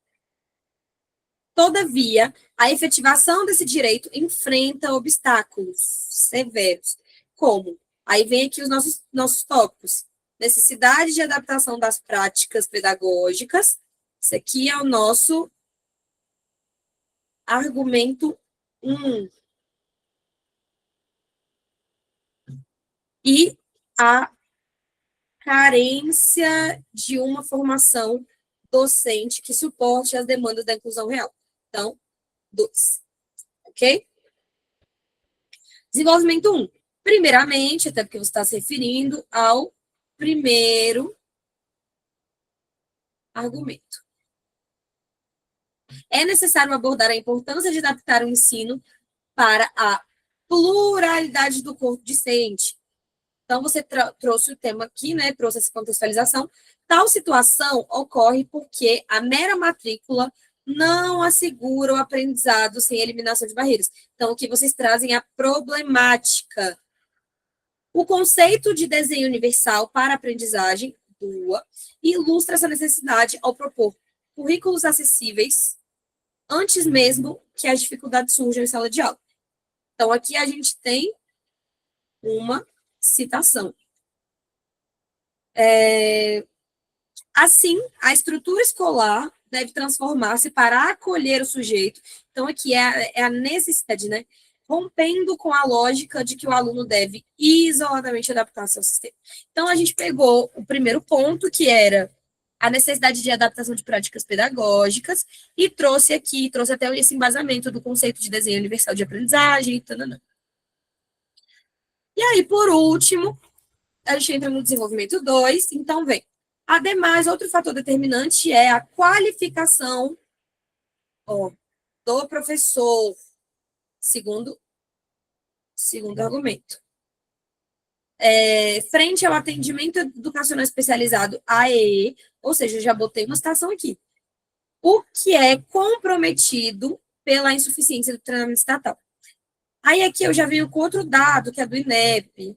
Todavia, a efetivação desse direito enfrenta obstáculos severos, como, aí vem aqui os nossos tópicos, necessidade de adaptação das práticas pedagógicas, isso aqui é o nosso argumento 1. E a carência de uma formação docente que suporte as demandas da inclusão real. Então, 2. Ok? Desenvolvimento 1. Primeiramente, até porque você está se referindo ao primeiro argumento. É necessário abordar a importância de adaptar o ensino para a pluralidade do corpo discente. Então, você trouxe o tema aqui, né? Trouxe essa contextualização. Tal situação ocorre porque a mera matrícula não assegura o aprendizado sem eliminação de barreiras. Então, aqui vocês trazem a problemática. O conceito de desenho universal para aprendizagem, DUA, ilustra essa necessidade ao propor currículos acessíveis antes mesmo que as dificuldades surjam em sala de aula. Então, aqui a gente tem uma citação. Assim, a estrutura escolar deve transformar-se para acolher o sujeito. Então, aqui é a necessidade, né? Rompendo com a lógica de que o aluno deve isoladamente adaptar-se ao sistema. Então, a gente pegou o primeiro ponto, que era a necessidade de adaptação de práticas pedagógicas, e trouxe até esse embasamento do conceito de desenho universal de aprendizagem, e tananã. E aí, por último, a gente entra no desenvolvimento 2, então vem. Ademais, outro fator determinante é a qualificação do professor, segundo argumento. Frente ao atendimento educacional especializado AEE, ou seja, eu já botei uma citação aqui, o que é comprometido pela insuficiência do treinamento estatal. Aí aqui eu já venho com outro dado, que é do INEP.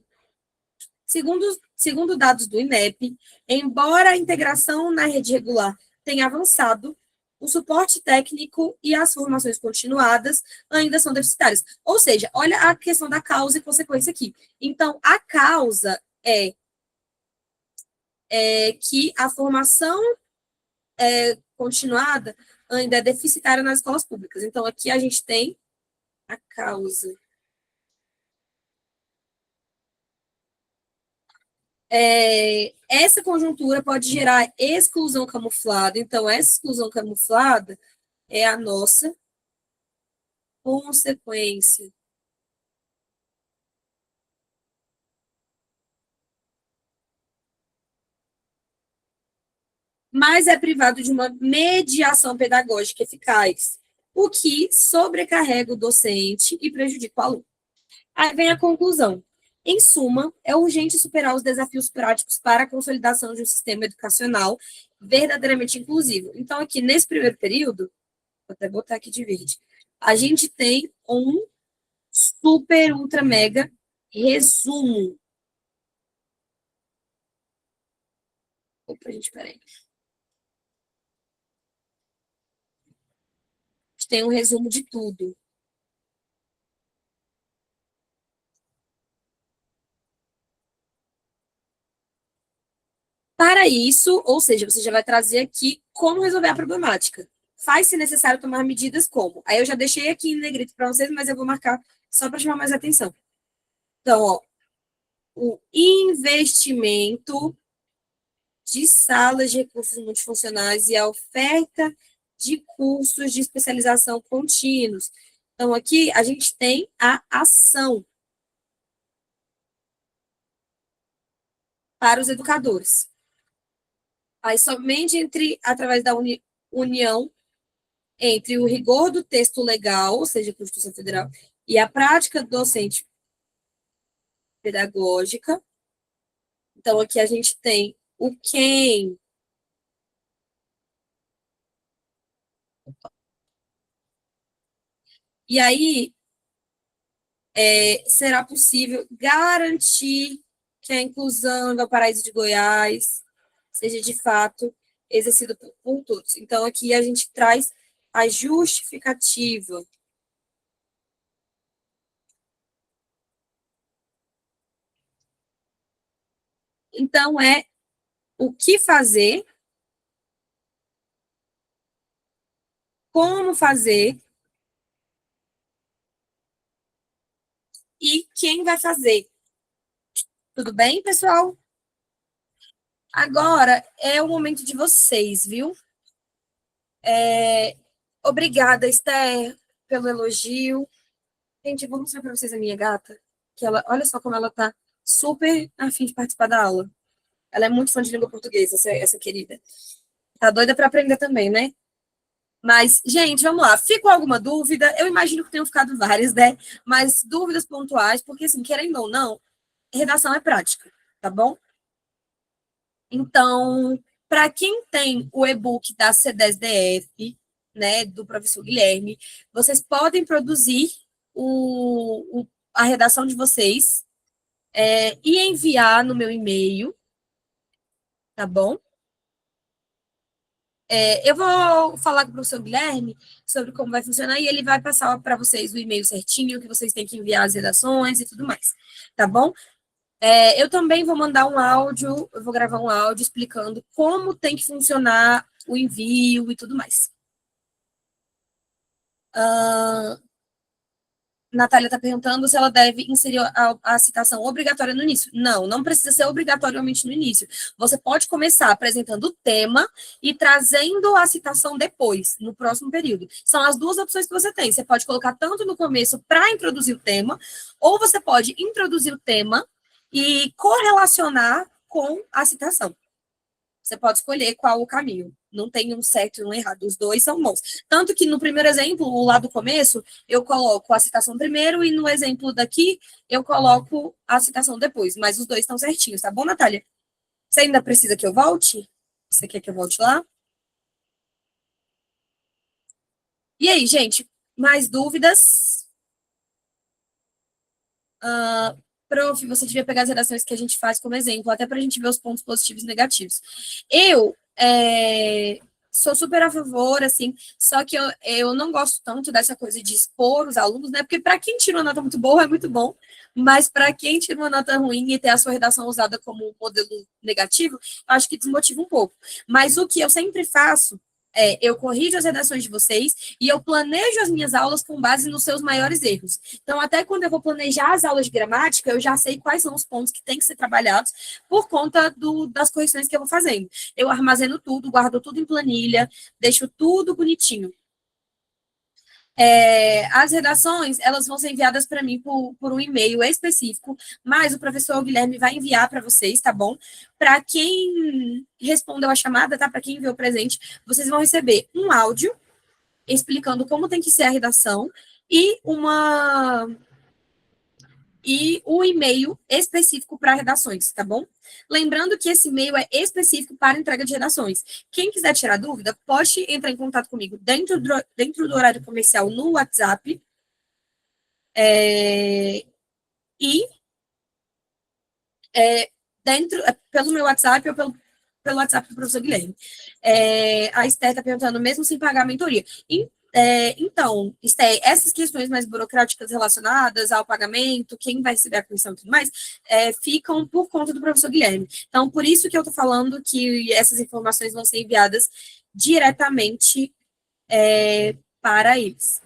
Segundo dados do INEP, embora a integração na rede regular tenha avançado, o suporte técnico e as formações continuadas ainda são deficitárias. Ou seja, olha a questão da causa e consequência aqui. Então, a causa é que a formação continuada ainda é deficitária nas escolas públicas. Então, aqui a gente tem a causa. Essa conjuntura pode gerar exclusão camuflada. Então, essa exclusão camuflada é a nossa consequência. Mas é privado de uma mediação pedagógica eficaz, o que sobrecarrega o docente e prejudica o aluno. Aí vem a conclusão. Em suma, é urgente superar os desafios práticos para a consolidação de um sistema educacional verdadeiramente inclusivo. Então, aqui, nesse primeiro período, vou até botar aqui de verde, a gente tem um super, ultra, mega resumo. Opa, gente, peraí. A gente tem um resumo de tudo. Para isso, ou seja, você já vai trazer aqui como resolver a problemática. Faz-se necessário tomar medidas como. Aí eu já deixei aqui em negrito para vocês, mas eu vou marcar só para chamar mais atenção. Então, ó, o investimento de salas de recursos multifuncionais e a oferta de cursos de especialização contínuos. Então, aqui a gente tem a ação para os educadores. Aí, somente através da união entre o rigor do texto legal, ou seja, a Constituição Federal, e a prática docente pedagógica. Então, aqui a gente tem o quem. E aí, será possível garantir que a inclusão em Valparaíso de Goiás seja, de fato, exercida por todos. Então, aqui a gente traz a justificativa. Então, é o que fazer, como fazer e quem vai fazer. Tudo bem, pessoal? Agora é o momento de vocês, viu? Obrigada, Esther, pelo elogio. Gente, vou mostrar para vocês a minha gata, que ela, olha só como ela tá super a fim de participar da aula. Ela é muito fã de língua portuguesa, essa querida. Tá doida para aprender também, né? Mas, gente, vamos lá. Ficou alguma dúvida? Eu imagino que tenham ficado várias, né? Mas dúvidas pontuais, porque, assim, querendo ou não, redação é prática, tá bom? Então, para quem tem o e-book da C10DF, né, do professor Guilherme, vocês podem produzir a redação de vocês e enviar no meu e-mail, tá bom? Eu vou falar com o professor Guilherme sobre como vai funcionar e ele vai passar para vocês o e-mail certinho, que vocês têm que enviar as redações e tudo mais, tá bom? Eu também vou mandar um áudio, eu vou gravar um áudio explicando como tem que funcionar o envio e tudo mais. Natália está perguntando se ela deve inserir a citação obrigatória no início. Não, não precisa ser obrigatoriamente no início. Você pode começar apresentando o tema e trazendo a citação depois, no próximo período. São as duas opções que você tem. Você pode colocar tanto no começo para introduzir o tema, ou você pode introduzir o tema e correlacionar com a citação. Você pode escolher qual o caminho. Não tem um certo e um errado. Os dois são bons. Tanto que no primeiro exemplo, o lá do começo, eu coloco a citação primeiro e no exemplo daqui, eu coloco a citação depois. Mas os dois estão certinhos, tá bom, Natália? Você ainda precisa que eu volte? Você quer que eu volte lá? E aí, gente? Mais dúvidas? Prof, você devia pegar as redações que a gente faz como exemplo, até para a gente ver os pontos positivos e negativos. Eu sou super a favor, assim, só que eu não gosto tanto dessa coisa de expor os alunos, né? Porque para quem tira uma nota muito boa, é muito bom, mas para quem tira uma nota ruim e ter a sua redação usada como modelo negativo, acho que desmotiva um pouco. Mas o que eu sempre faço eu corrijo as redações de vocês e eu planejo as minhas aulas com base nos seus maiores erros. Então, até quando eu vou planejar as aulas de gramática, eu já sei quais são os pontos que têm que ser trabalhados por conta das correções que eu vou fazendo. Eu armazeno tudo, guardo tudo em planilha, deixo tudo bonitinho. As redações, elas vão ser enviadas para mim por um e-mail específico, mas o professor Guilherme vai enviar para vocês, tá bom? Para quem respondeu a chamada, tá? Para quem enviou o presente, vocês vão receber um áudio explicando como tem que ser a redação e o e-mail específico para redações, tá bom? Lembrando que esse e-mail é específico para entrega de redações. Quem quiser tirar dúvida, pode entrar em contato comigo dentro do horário comercial no WhatsApp. Pelo meu WhatsApp ou pelo WhatsApp do professor Guilherme. A Esther está perguntando, mesmo sem pagar a mentoria. Então, Esther, essas questões mais burocráticas relacionadas ao pagamento, quem vai receber a comissão e tudo mais, ficam por conta do professor Guilherme. Então, por isso que eu estou falando que essas informações vão ser enviadas diretamente para eles.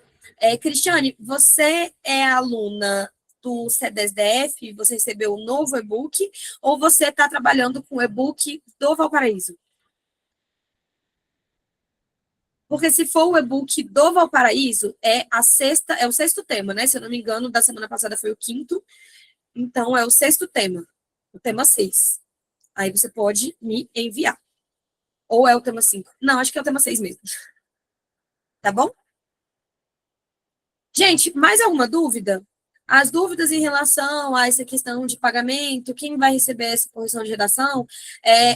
Cristiane, você é aluna do CEDES-DF, você recebeu um novo e-book, ou você está trabalhando com o e-book do Valparaíso? Porque se for o e-book do Valparaíso, é o sexto tema, né? Se eu não me engano, da semana passada foi o quinto. Então, é o sexto tema, o tema 6. Aí você pode me enviar. Ou é o tema 5? Não, acho que é o tema 6 mesmo. Tá bom? Gente, mais alguma dúvida? As dúvidas em relação a essa questão de pagamento, quem vai receber essa correção de redação,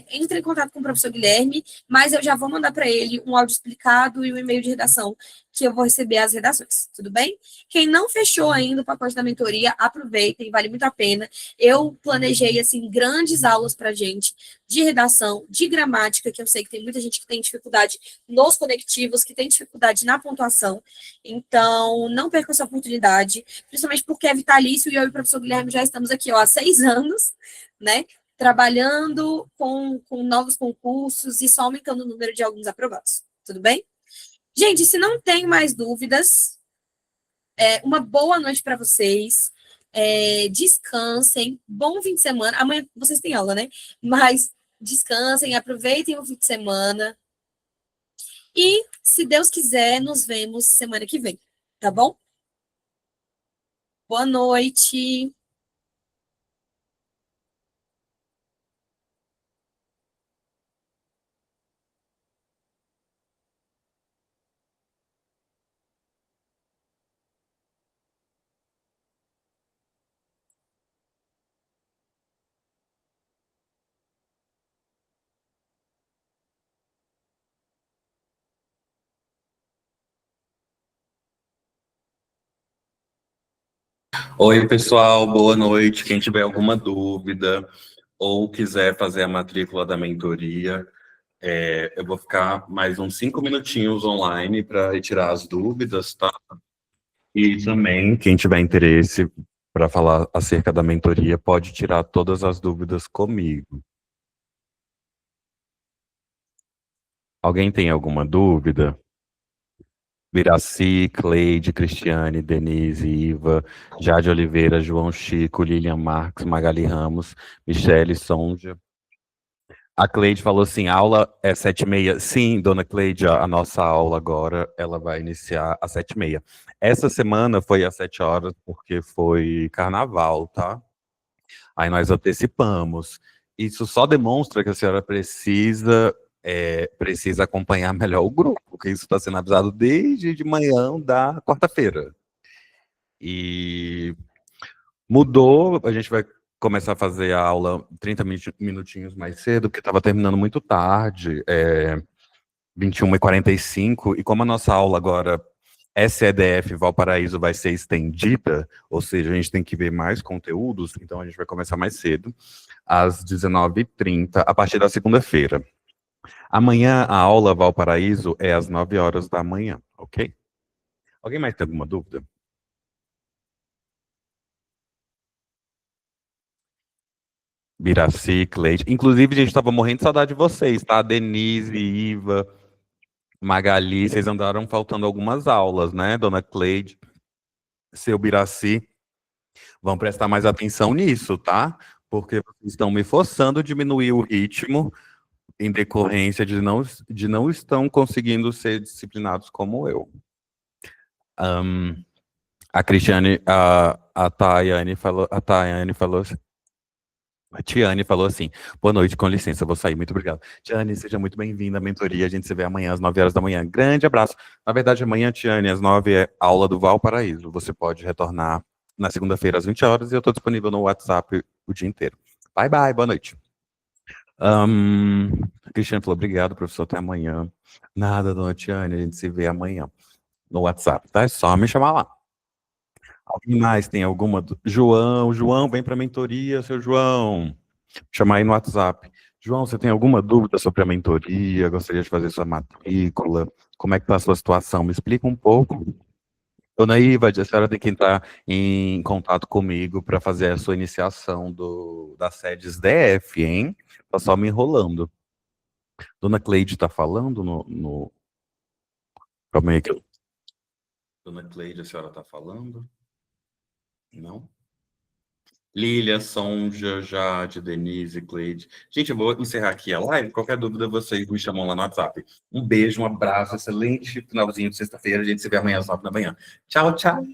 entre em contato com o professor Guilherme, mas eu já vou mandar para ele um áudio explicado e um e-mail de redação, que eu vou receber as redações, tudo bem? Quem não fechou ainda o pacote da mentoria, aproveitem, vale muito a pena. Eu planejei, assim, grandes aulas para gente, de redação, de gramática, que eu sei que tem muita gente que tem dificuldade nos conectivos, que tem dificuldade na pontuação, então não perca essa oportunidade, principalmente porque é vitalício e eu e o professor Guilherme já estamos aqui há 6 anos, né, trabalhando com novos concursos e só aumentando o número de alunos aprovados, tudo bem? Gente, se não tem mais dúvidas, uma boa noite para vocês, descansem, bom fim de semana, amanhã vocês têm aula, né? Mas descansem, aproveitem o fim de semana e, se Deus quiser, nos vemos semana que vem, tá bom? Boa noite. Oi, pessoal, boa noite. Quem tiver alguma dúvida ou quiser fazer a matrícula da mentoria, eu vou ficar mais uns 5 minutinhos online para retirar as dúvidas, tá? E também, quem tiver interesse, para falar acerca da mentoria, pode tirar todas as dúvidas comigo. Alguém tem alguma dúvida? Viraci, Cleide, Cristiane, Denise, Iva, Jade Oliveira, João Chico, Lilian Marques, Magali Ramos, Michele Sonja. A Cleide falou assim, aula é 7h30. Sim, dona Cleide, a nossa aula agora, ela vai iniciar às 7h30. Essa semana foi às 7 horas, porque foi carnaval, tá? Aí nós antecipamos. Isso só demonstra que a senhora precisa acompanhar melhor o grupo, porque isso está sendo avisado desde de manhã da quarta-feira. E mudou, a gente vai começar a fazer a aula 30 minutinhos mais cedo, porque estava terminando muito tarde, 21h45, e como a nossa aula agora SEDF Valparaíso vai ser estendida, ou seja, a gente tem que ver mais conteúdos, então a gente vai começar mais cedo, às 19h30, a partir da segunda-feira. Amanhã a aula Valparaíso é às 9 horas da manhã, ok? Alguém mais tem alguma dúvida? Biraci, Cleide. Inclusive, a gente estava morrendo de saudade de vocês, tá? Denise, Iva, Magali, vocês andaram faltando algumas aulas, né, dona Cleide? Seu Biraci, vão prestar mais atenção nisso, tá? Porque vocês estão me forçando a diminuir o ritmo em decorrência de não estão conseguindo ser disciplinados como eu. A Cristiane, a Tayane falou a Tiane falou assim, boa noite, com licença, vou sair, muito obrigado. Tiane, seja muito bem-vinda à mentoria, a gente se vê amanhã às 9 horas da manhã. Grande abraço. Na verdade, amanhã, Tiane, às 9 é aula do Valparaíso. Você pode retornar na segunda-feira às 20 horas e eu estou disponível no WhatsApp o dia inteiro. Bye, bye, boa noite. A Cristiane falou, obrigado, professor, até amanhã. Nada, dona Tiane, a gente se vê amanhã no WhatsApp, tá? É só me chamar lá. Alguém mais tem alguma? João, vem para a mentoria, seu João. Chamar aí no WhatsApp. João, você tem alguma dúvida sobre a mentoria? Gostaria de fazer sua matrícula? Como é que está a sua situação? Me explica um pouco. Dona Iva, a senhora tem que entrar em contato comigo para fazer a sua iniciação das sedes DF, hein? Tá só me enrolando. Dona Cleide está falando no... Calma aí que eu... Dona Cleide, a senhora está falando? Não? Lília, Sonja, Jade, Denise, Cleide. Gente, eu vou encerrar aqui a live. Qualquer dúvida, vocês me chamam lá no WhatsApp. Um beijo, um abraço, excelente finalzinho de sexta-feira. A gente se vê amanhã às 9 da manhã. Tchau, tchau.